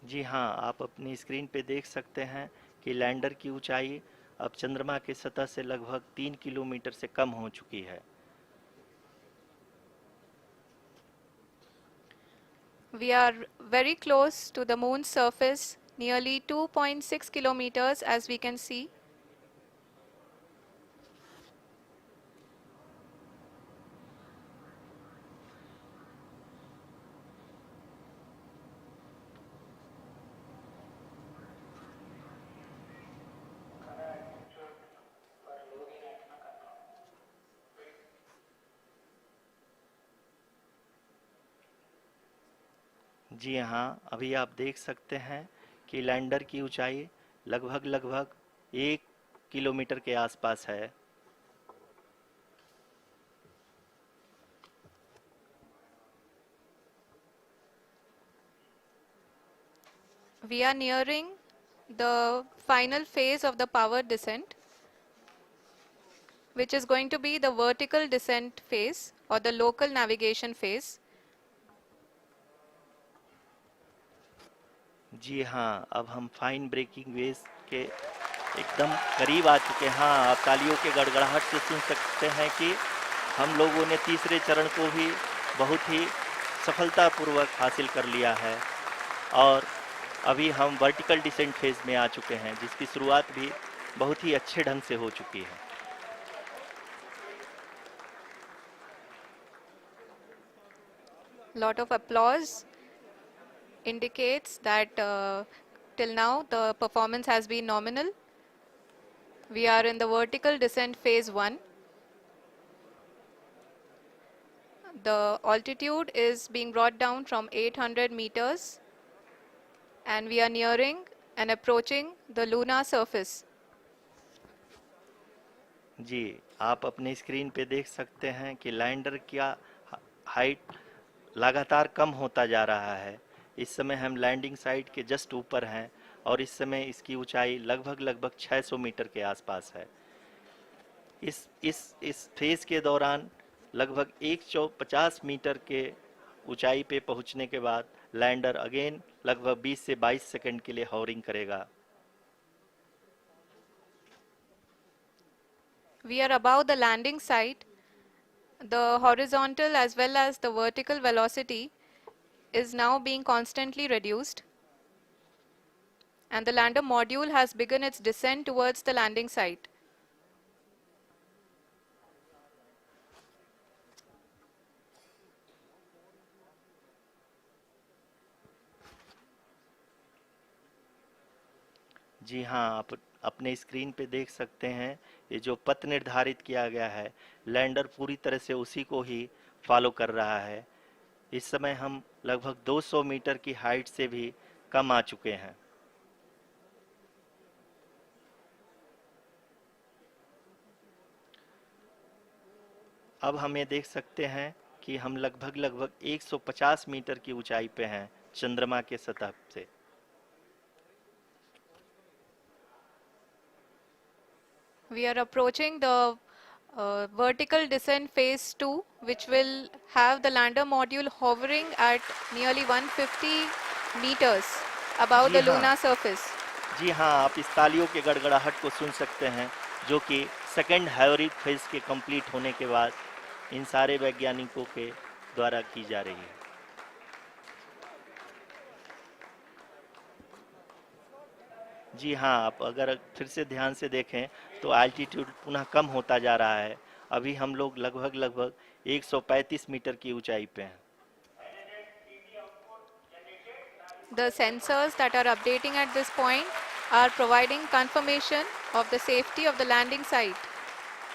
जी हाँ, आप अपनी स्क्रीन पे देख सकते हैं कि लैंडर की ऊंचाई अब चंद्रमा की सतह से लगभग 3 किलोमीटर से कम हो चुकी है। We are very close to the moon's surface, nearly 2.6 kilometers as we can see. जी हाँ, अभी आप देख सकते हैं कि लैंडर की ऊंचाई लगभग लगभग 1 किलोमीटर के आसपास है। We are nearing the final phase of the power descent, which is going to be the vertical descent phase or the local navigation phase. जी हाँ, अब हम फाइन ब्रेकिंग वेव्स के एकदम करीब आ चुके हैं। हाँ, आप तालियों के गड़गड़ाहट से सुन सकते हैं कि हम लोगों ने तीसरे चरण को भी बहुत ही सफलतापूर्वक हासिल कर लिया है और अभी हम वर्टिकल डिसेंट फेज में आ चुके हैं, जिसकी शुरुआत भी बहुत ही अच्छे ढंग से हो चुकी है। Lot of applause indicates that till now the performance has been nominal. We are in the vertical descent phase 1. The altitude is being brought down from 800 meters and we are nearing and approaching the lunar surface. जी, आप अपने screen पे देख सकते हैं कि lander का height लगातार कम होता जा रहा है। इस समय हम लैंडिंग साइट के जस्ट ऊपर हैं और इस समय इसकी ऊंचाई लगभग लगभग 600 मीटर के आसपास है। इस फेज के दौरान लगभग 150 मीटर के ऊंचाई पे पहुंचने के बाद लैंडर अगेन लगभग 20 से 22 सेकंड के लिए हॉवरिंग करेगा। We are above the landing site. The horizontal as well as the vertical velocity is now being constantly reduced. And the lander module has begun its descent towards the landing site. जी हाँ, आप अपने screen पे देख सकते हैं ये जो पथ निर्धारित किया गया है, लैंडर पूरी तरह से उसी को ही फॉलो कर रहा है। इस समय हम लगभग 200 मीटर की हाइट से भी कम आ चुके हैं। अब हम ये देख सकते हैं कि हम लगभग लगभग 150 मीटर की ऊंचाई पे हैं चंद्रमा के सतह से। We are approaching the vertical descent phase 2, which will have the lander module hovering at nearly 150 meters above ji the हाँ, lunar surface. जी हाँ, आप इस तालियों के गड़गड़ाहट को सुन सकते हैं, जो कि सेकंड हाइवरिक फेज के कंप्लीट होने के बाद इन सारे वैज्ञानिकों के द्वारा की जा रही है। जी हाँ, आप अगर फिर से ध्यान से देखें तो एल्टीट्यूड पुनः कम होता जा रहा है। अभी हम लोग लगभग लगभग 135 मीटर की ऊंचाई पे हैं। The sensors that are updating at this point are providing confirmation of the safety of the landing site.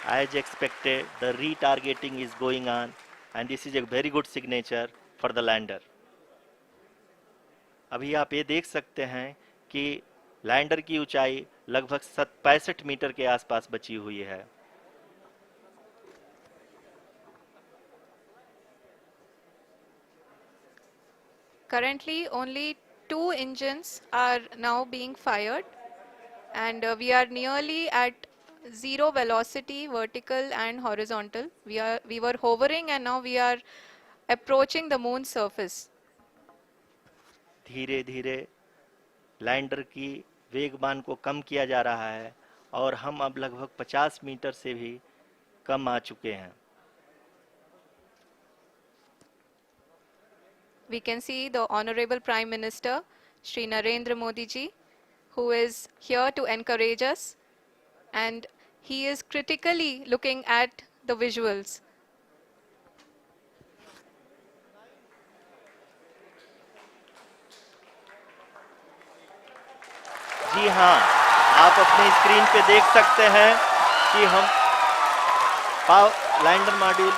As expected, the retargeting is going on and this is a very good signature for the lander. अभी आप ये देख सकते हैं कि lander की ऊंचाई लगभग 65 मीटर के आसपास बची हुई है। Currently, only 2 engines are now being fired, and we are nearly at zero velocity, vertical and horizontal. We were hovering, and now we are approaching the moon's surface. धीरे धीरे लैंडर की वेगमान को कम किया जा रहा है और हम अब लगभग 50 मीटर से भी कम आ चुके हैं। We can see the Honorable Prime Minister, Shri Narendra Modi ji, who is here to encourage us, and he is critically looking at the visuals. जी हाँ, आप अपने स्क्रीन पे देख सकते हैं कि हम lander module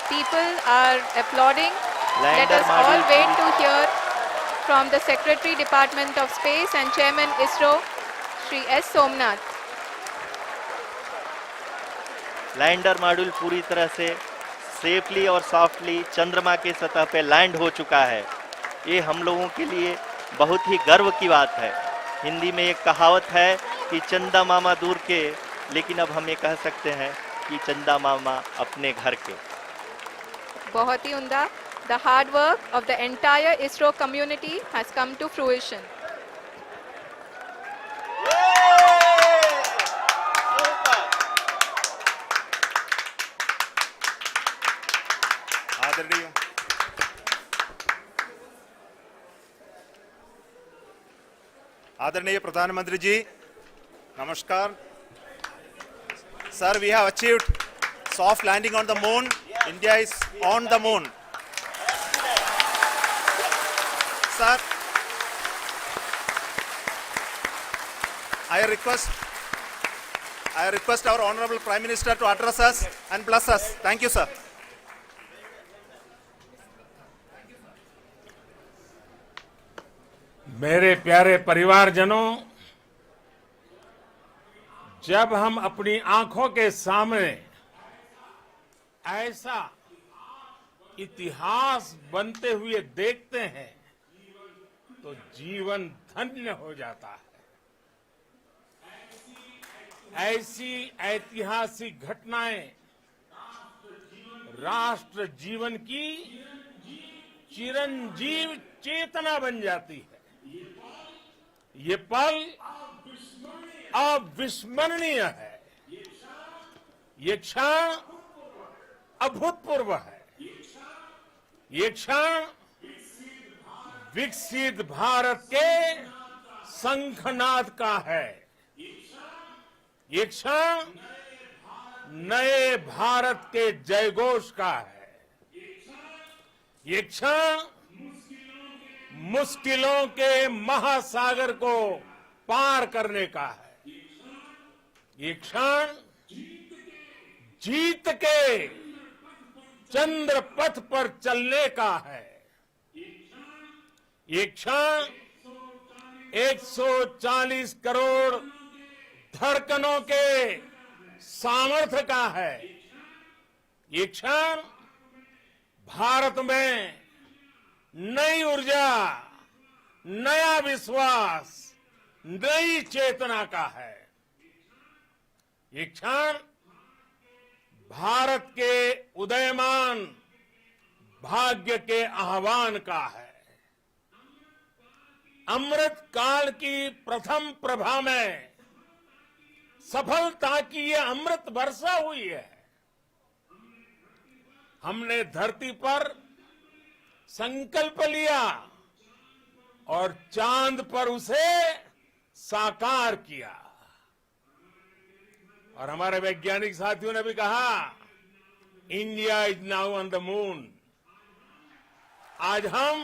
People are applauding. Let lander us all module wait to hear from the Secretary Department of Space and Chairman ISRO, Shri S. Somnath. Lander module पूरी तरह से सेफली और सॉफ्टली चंद्रमा के सतह पे लैंड हो चुका है। ये हम लोगों के लिए बहुत ही गर्व की बात है। हिंदी में एक कहावत है कि चंदा मामा दूर के, लेकिन अब हम ये कह सकते हैं कि चंदा मामा अपने घर के। बहुत ही उम्दा. The hard work of the entire ISRO community has come to fruition. आदरणीय आदरणीय प्रधानमंत्री जी, नमस्कार. Sir, we have achieved soft landing on the moon. India is on the moon. Sir, I request our Honorable Prime Minister to address us and bless us. Thank you, sir. मेरे प्यारे परिवारजनों, जब हम अपनी आंखों के सामने ऐसा इतिहास बनते हुए देखते हैं तो जीवन धन्य हो जाता है। ऐसी ऐतिहासिक घटनाएं राष्ट्र जीवन की चिरंजीव चेतना बन जाती है। ये पल अविस्मरणीय है। ये क्षण अभूतपूर्व है। ये क्षण विकसित भारत के शंखनाद का है। ये क्षण नए भारत के जयघोष का है। ये क्षण मुश्किलों के महासागर को पार करने का है। ये क्षण जीत के चंद्र पथ पर चलने का है। ये क्षण 140 करोड़ धड़कनों के सामर्थ्य का है। ये क्षण भारत में नई ऊर्जा, नया विश्वास, नई चेतना का है। ये क्षण भारत के उदयमान भाग्य के आह्वान का है। अमृत काल की प्रथम प्रभा में सफलता की ये अमृत वर्षा हुई है। हमने धरती पर संकल्प लिया और चांद पर उसे साकार किया। और हमारे वैज्ञानिक साथियों ने भी कहा, India is now on the moon. आज हम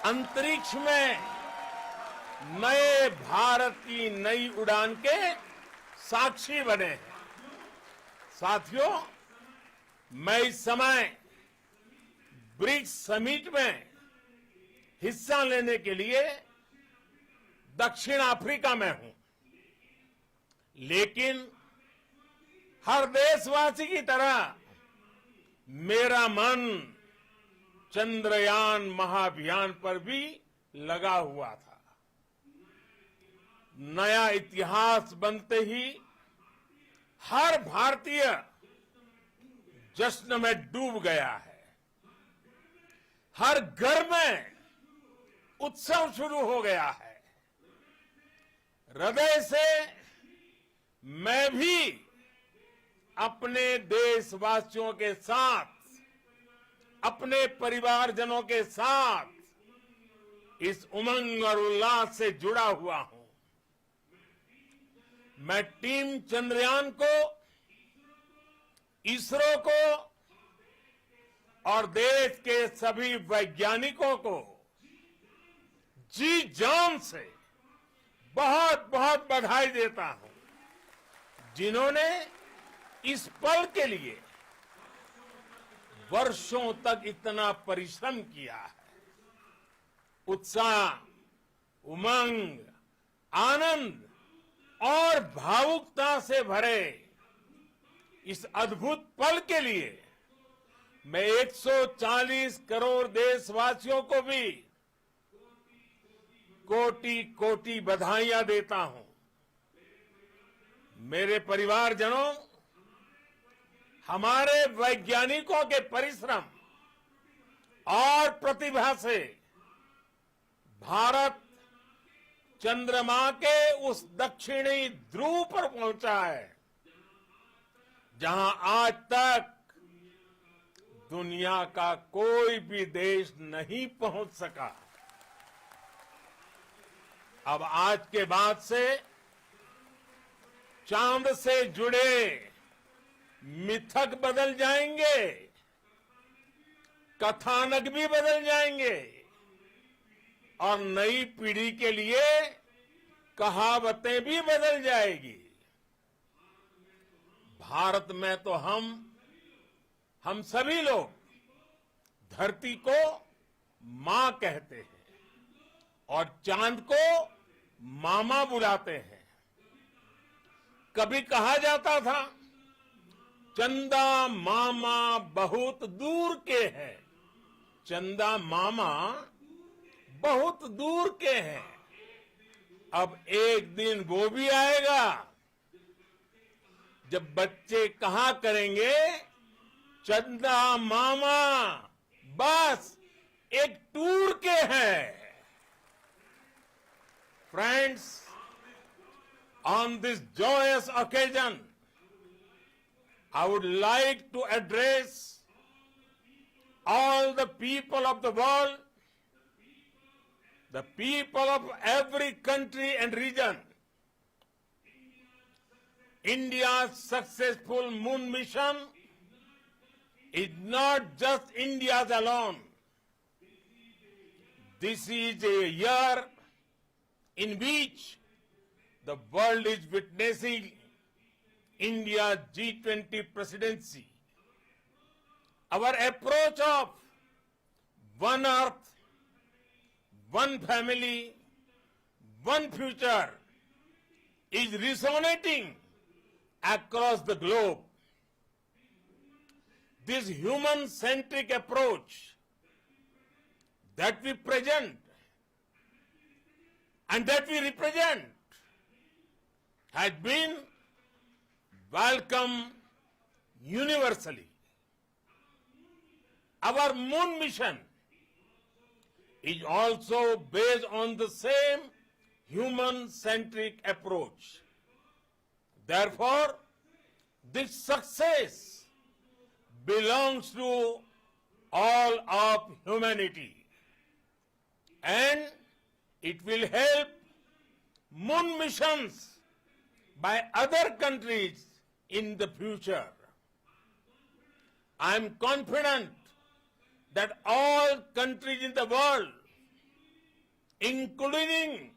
अंतरिक्ष में नए भारत की नई उड़ान के साक्षी बने हैं। साथियों, मैं इस समय ब्रिक्स समिट में हिस्सा लेने के लिए दक्षिण अफ्रीका में हूं, लेकिन हर देशवासी की तरह मेरा मन चंद्रयान महाअभियान पर भी लगा हुआ था। नया इतिहास बनते ही हर भारतीय जश्न में डूब गया है। हर घर में उत्सव शुरू हो गया है। हृदय से मैं भी अपने देशवासियों के साथ, अपने परिवारजनों के साथ इस उमंग और उल्लास से जुड़ा हुआ हूं। मैं टीम चंद्रयान को, इसरो को और देश के सभी वैज्ञानिकों को जी जान से बहुत बहुत बधाई देता हूं, जिन्होंने इस पल के लिए वर्षों तक इतना परिश्रम किया है। उत्साह, उमंग, आनंद और भावुकता से भरे इस अद्भुत पल के लिए मैं 140 करोड़ देशवासियों को भी कोटि कोटि बधाइयां देता हूं। मेरे परिवारजनों, हमारे वैज्ञानिकों के परिश्रम और प्रतिभा से भारत चंद्रमा के उस दक्षिणी ध्रुव पर पहुंचा है जहां आज तक दुनिया का कोई भी देश नहीं पहुंच सका। अब आज के बाद से चांद से जुड़े मिथक बदल जाएंगे, कथानक भी बदल जाएंगे और नई पीढ़ी के लिए कहावतें भी बदल जाएगी। भारत में तो हम सभी लोग धरती को मां कहते हैं और चांद को मामा बुलाते हैं। कभी कहा जाता था चंदा मामा बहुत दूर के हैं, चंदा मामा बहुत दूर के हैं। अब एक दिन वो भी आएगा जब बच्चे कहा करेंगे चंदा मामा बस एक टूर के हैं। Friends, on this joyous occasion, I would like to address all the people of the world, the people of every country and region. India's successful moon mission is not just India's alone. This is a year in which the world is witnessing India's G20 presidency. Our approach of one earth, one family, one future is resonating across the globe. This human-centric approach that we present and that we represent has been welcomed universally. Our moon mission is also based on the same human-centric approach. Therefore, this success belongs to all of humanity, and it will help moon missions by other countries in the future. I am confident that all countries in the world, including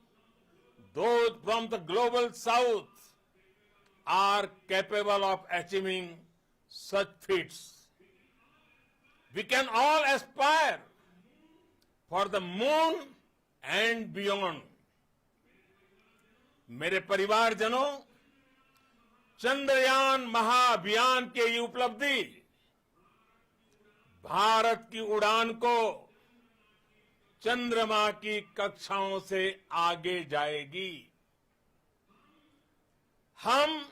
those from the global south, are capable of achieving such feats. We can all aspire for the moon and beyond. मेरे परिवारजनों, चंद्रयान महाअभियान के ये उपलब्धि भारत की उड़ान को चंद्रमा की कक्षाओं से आगे जाएगी। हम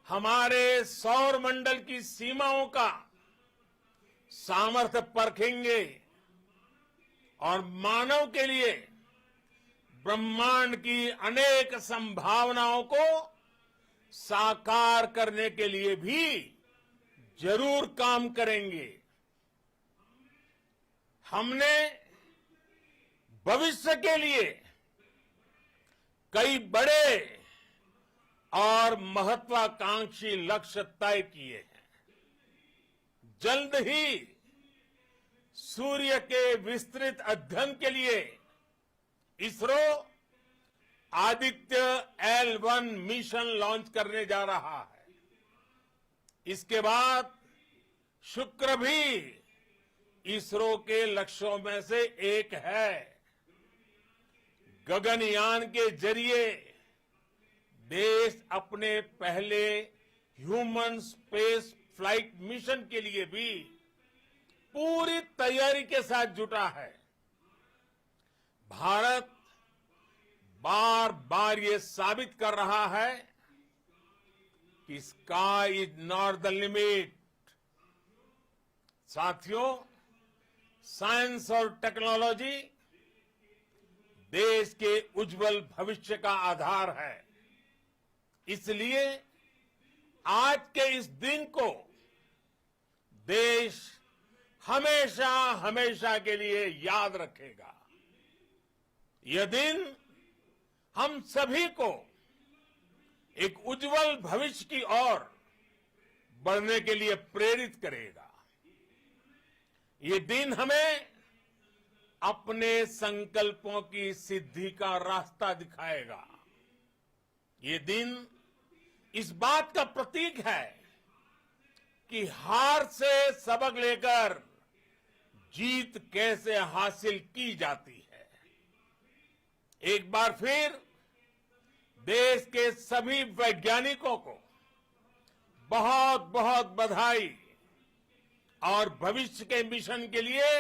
हमारे सौर मंडल की सीमाओं का सामर्थ्य परखेंगे और मानव के लिए ब्रह्मांड की अनेक संभावनाओं को साकार करने के लिए भी जरूर काम करेंगे। हमने भविष्य के लिए कई बड़े और महत्वाकांक्षी लक्ष्य तय किए हैं। जल्द ही सूर्य के विस्तृत अध्ययन के लिए ISRO Aditya L1 mission launch करने जा रहा है। इसके बाद शुक्र भी इसरो के लक्ष्यों में से एक है। गगनयान के जरिए देश अपने पहले ह्यूमन स्पेस फ्लाइट मिशन के लिए भी पूरी तैयारी के साथ जुटा है। भारत बार बार ये साबित कर रहा है कि sky is not the limit. साथियों, साइंस और टेक्नोलॉजी देश के उज्जवल भविष्य का आधार है। इसलिए आज के इस दिन को देश हमेशा हमेशा के लिए याद रखेगा। यह दिन हम सभी को एक उज्जवल भविष्य की ओर बढ़ने के लिए प्रेरित करेगा। ये दिन हमें अपने संकल्पों की सिद्धि का रास्ता दिखाएगा। ये दिन इस बात का प्रतीक है कि हार से सबक लेकर जीत कैसे हासिल की जाती है। एक बार फिर देश के सभी वैज्ञानिकों को बहुत बहुत बधाई और भविष्य के मिशन के लिए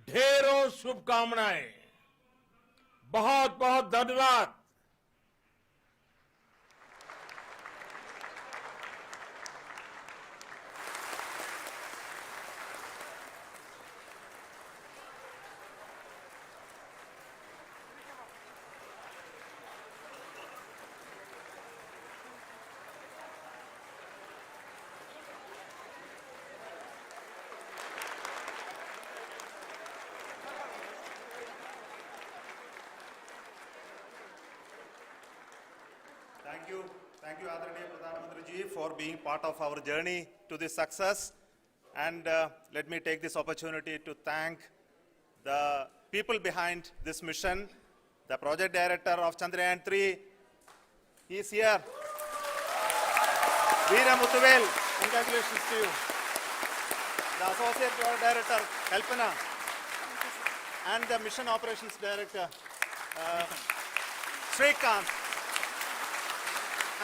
ढेरों शुभकामनाएं। बहुत बहुत धन्यवाद। Thank you, Adaraniya Pradhan Mantri ji, for being part of our journey to this success. And let me take this opportunity to thank the people behind this mission, the project director of Chandrayaan-3. He is here. Veera Muthuvel, congratulations to you. The associate project director, Kalpana, and the mission operations director, Srikanth.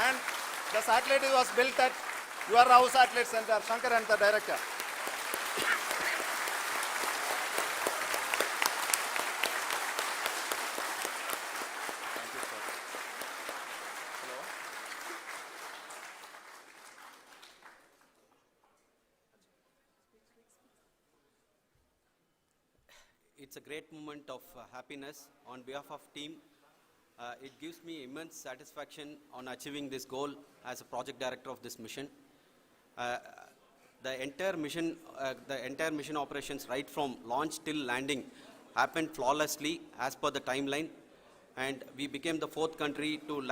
And the satellite was built at your Rao Satellite Center, Shankar and the director. Thank you, sir. Hello. It's a great moment of happiness on behalf of team. It gives me immense satisfaction on achieving this goal as a project director of this mission. The entire mission operations right from launch till landing happened flawlessly as per the timeline, and we became the 4th country to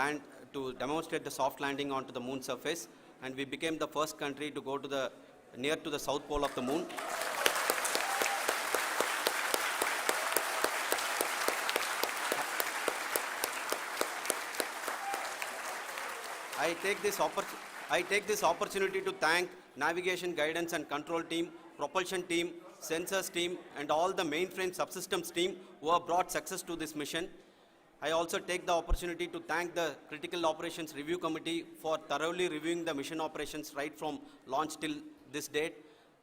demonstrate the soft landing onto the moon surface, and we became the first country to go to near to the south pole of the moon. I take this opportunity to thank navigation, guidance and control team, propulsion team, sensors team and all the mainframe subsystems team who have brought success to this mission. I also take the opportunity to thank the Critical Operations Review Committee for thoroughly reviewing the mission operations right from launch till this date.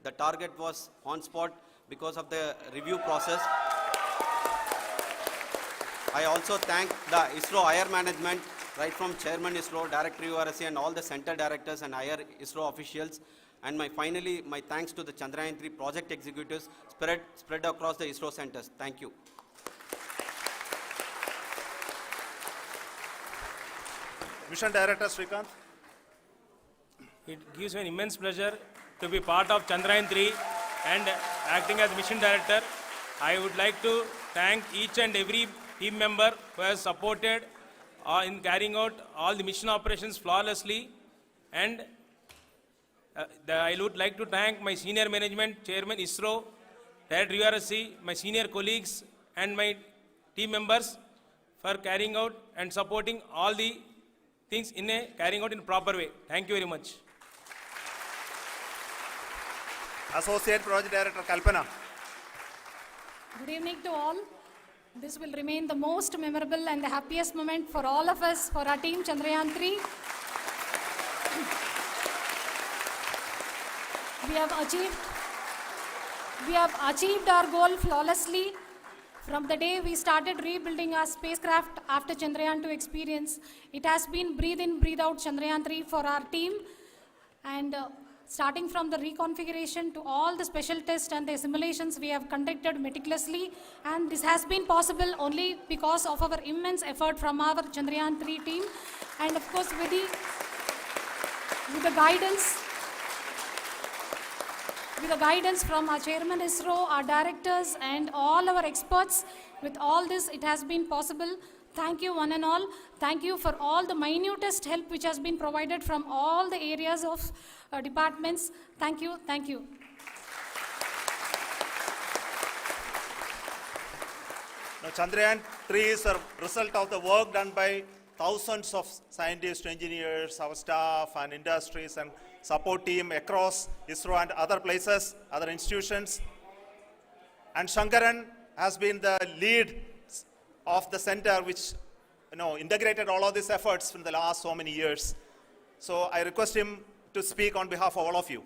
The target was on spot because of the review process. I also thank the ISRO higher management, right from Chairman ISRO, Director URSC and all the center directors and higher ISRO officials. And finally, my thanks to the Chandrayaan-3 project executives spread across the ISRO centers. Thank you. Mission Director Srikanth. It gives me an immense pleasure to be part of Chandrayaan-3 and acting as Mission Director. I would like to thank each and every team member who has supported in carrying out all the mission operations flawlessly. And I would like to thank my senior management, Chairman ISRO, Director URSC, my senior colleagues and my team members for carrying out and supporting all the things carrying out in a proper way. Thank you very much. Associate Project Director Kalpana. Good evening to all. This will remain the most memorable and the happiest moment for all of us, for our team Chandrayaan 3. We have achieved our goal flawlessly. From the day we started rebuilding our spacecraft after Chandrayaan 2 experience, it has been breathe in, breathe out Chandrayaan 3 for our team. And starting from the reconfiguration to all the special tests and the simulations we have conducted meticulously, and this has been possible only because of our immense effort from our Chandrayaan 3 team, and of course with the guidance from our chairman ISRO, our directors and all our experts. With all this, it has been possible. Thank you one and all. Thank you for all the minutest help which has been provided from all the areas of departments. Thank you. Thank you. Now, Chandrayaan 3 is a result of the work done by thousands of scientists, engineers, our staff and industries and support team across ISRO and other places, other institutions. And Shankaran has been the lead of the center which integrated all of these efforts in the last so many years. So I request him to speak on behalf of all of you.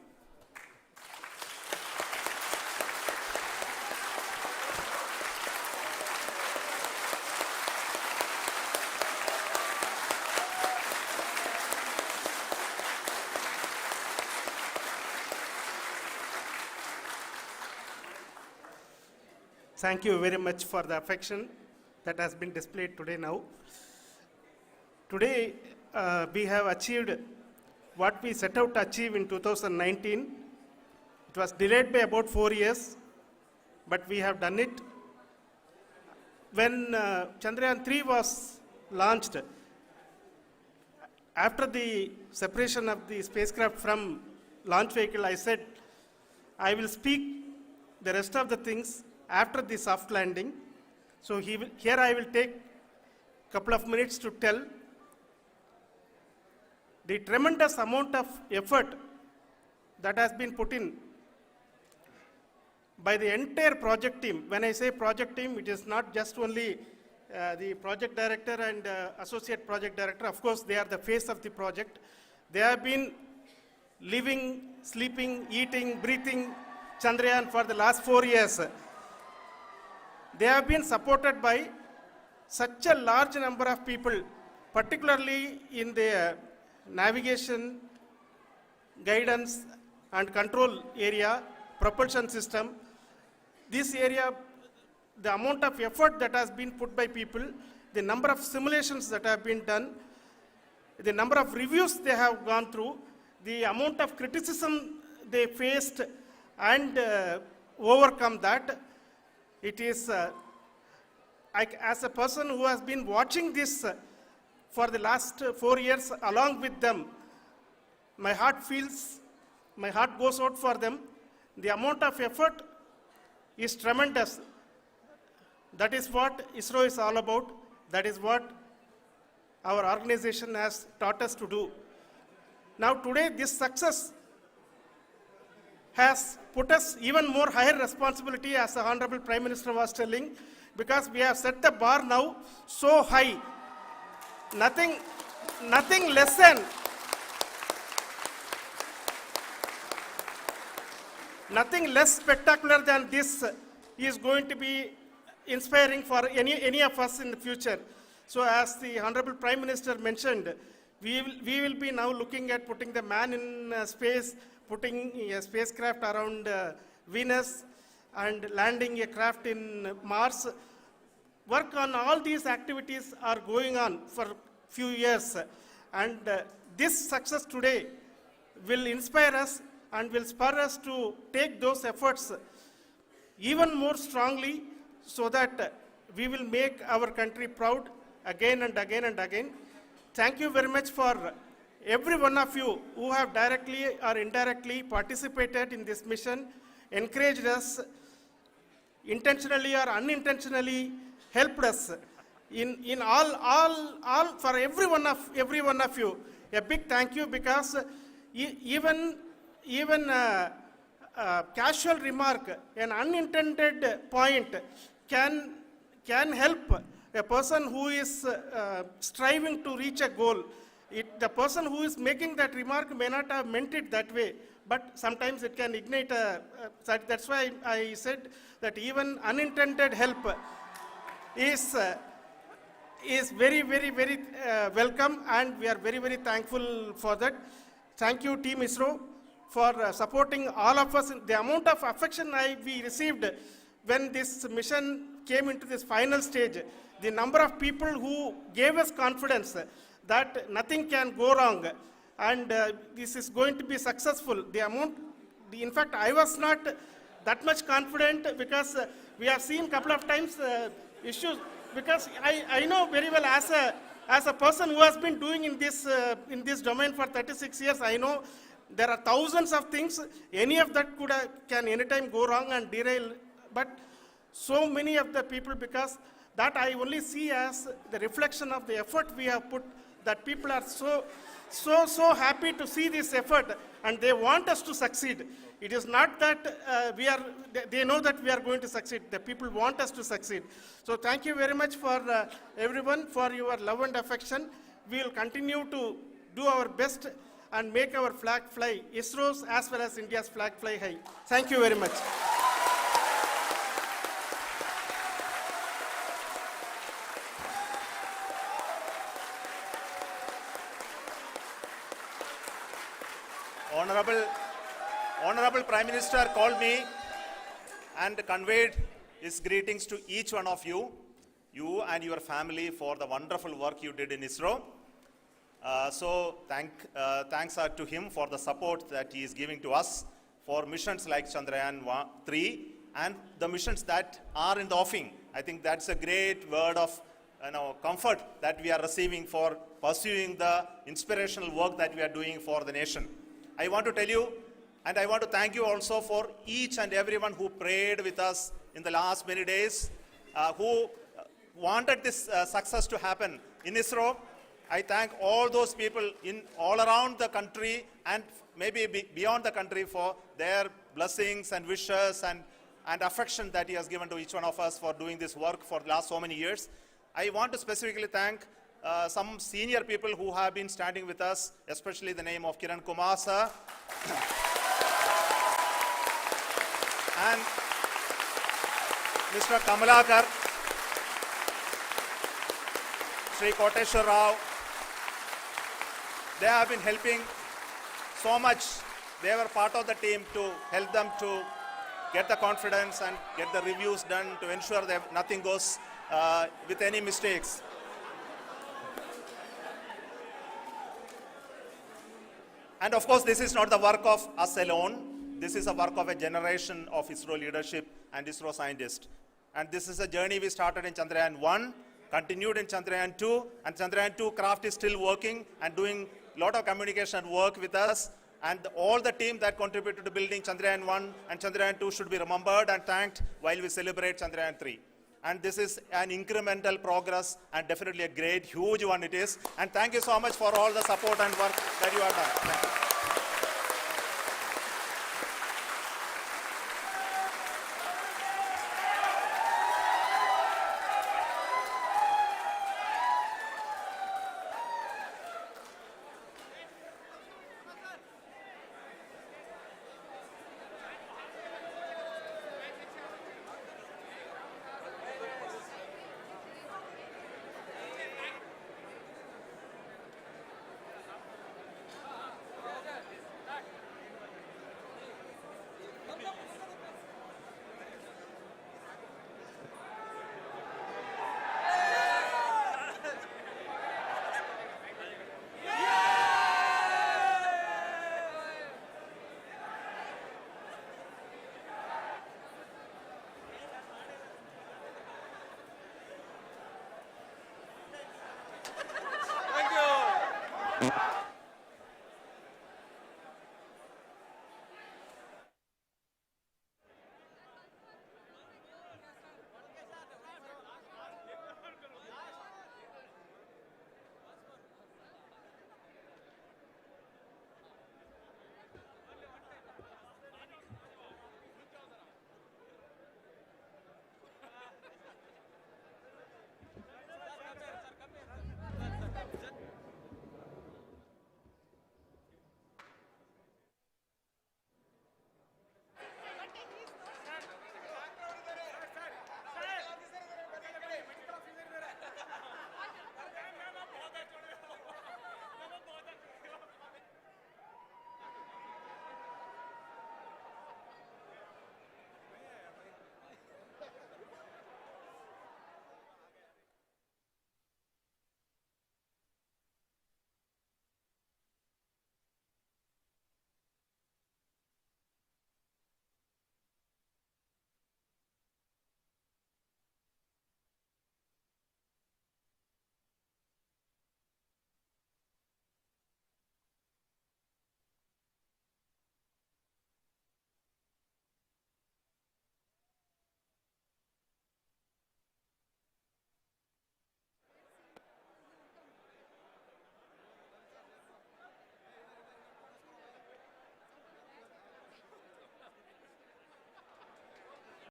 Thank you very much for the affection that has been displayed today now. Today, we have achieved what we set out to achieve in 2019. It was delayed by about 4 years, but we have done it. When Chandrayaan 3 was launched, after the separation of the spacecraft from launch vehicle, I said, I will speak the rest of the things after the soft landing. So here I will take a couple of minutes to tell the tremendous amount of effort that has been put in by the entire project team. When I say project team, it is not just only the project director and associate project director. Of course, they are the face of the project. They have been living, sleeping, eating, breathing Chandrayaan for the last 4 years. They have been supported by such a large number of people, particularly in the navigation, guidance and control area, propulsion system. This area, the amount of effort that has been put by people, the number of simulations that have been done, the number of reviews they have gone through, the amount of criticism they faced and overcome that. It is, as a person who has been watching this for the last 4 years along with them, my heart goes out for them. The amount of effort is tremendous. That is what ISRO is all about. That is what our organization has taught us to do. Now today, this success has put us even more higher responsibility, as the Honorable Prime Minister was telling, because we have set the bar now so high. Nothing less spectacular than this is going to be inspiring for any of us in the future. So as the Honorable Prime Minister mentioned, we will be now looking at putting the man in space, putting a spacecraft around Venus and landing a craft in Mars. Work on all these activities are going on for few years, and this success today will inspire us and will spur us to take those efforts even more strongly, so that we will make our country proud again and again and again. Thank you very much for every one of you who have directly or indirectly participated in this mission, encouraged us, intentionally or unintentionally helped us in all for every one of you. A big thank you, because even casual remark, an unintended point can help a person who is striving to reach a goal. The person who is making that remark may not have meant it that way, but sometimes it can ignite that's why I said that even unintended help is very, very, very welcome, and we are very, very thankful for that. Thank you, Team ISRO, for supporting all of us. The amount of affection we received when this mission came into this final stage, the number of people who gave us confidence that nothing can go wrong, and this is going to be successful. In fact, I was not that much confident, because we have seen couple of times issues, because I know very well as a person who has been doing in this domain for 36 years, I know there are thousands of things. Any of that can anytime go wrong and derail, but so many of the people, because that I only see as the reflection of the effort we have put, that people are so happy to see this effort, and they want us to succeed. It is not that they know that we are going to succeed. The people want us to succeed. So thank you very much for everyone for your love and affection. We will continue to do our best and make our flag fly, ISRO's as well as India's flag fly high. Thank you very much. Honorable Prime Minister called me and conveyed his greetings to each one of you and your family, for the wonderful work you did in ISRO. Thanks are to him for the support that he is giving to us for missions like Chandrayaan 3 and the missions that are in the offing. I think that's a great word of comfort that we are receiving for pursuing the inspirational work that we are doing for the nation. I want to tell you, and I want to thank you also for each and everyone who prayed with us in the last many days, who wanted this success to happen in ISRO. I thank all those people all around the country and maybe beyond the country for their blessings and wishes and affection that he has given to each one of us for doing this work for the last so many years. I want to specifically thank some senior people who have been standing with us, especially the name of Kiran Kumar sir and Mr. Kamalakar, Sri Koteshwar Rao. They have been helping so much. They were part of the team to help them to get the confidence and get the reviews done to ensure that nothing goes with any mistakes. And of course, this is not the work of us alone. This is a work of a generation of ISRO leadership and ISRO scientists. And this is a journey we started in Chandrayaan 1, continued in Chandrayaan 2, and Chandrayaan 2 craft is still working and doing a lot of communication work with us. And all the team that contributed to building Chandrayaan 1 and Chandrayaan 2 should be remembered and thanked while we celebrate Chandrayaan 3. And this is an incremental progress and definitely a great, huge one it is. And thank you so much for all the support and work that you have done. Thank you.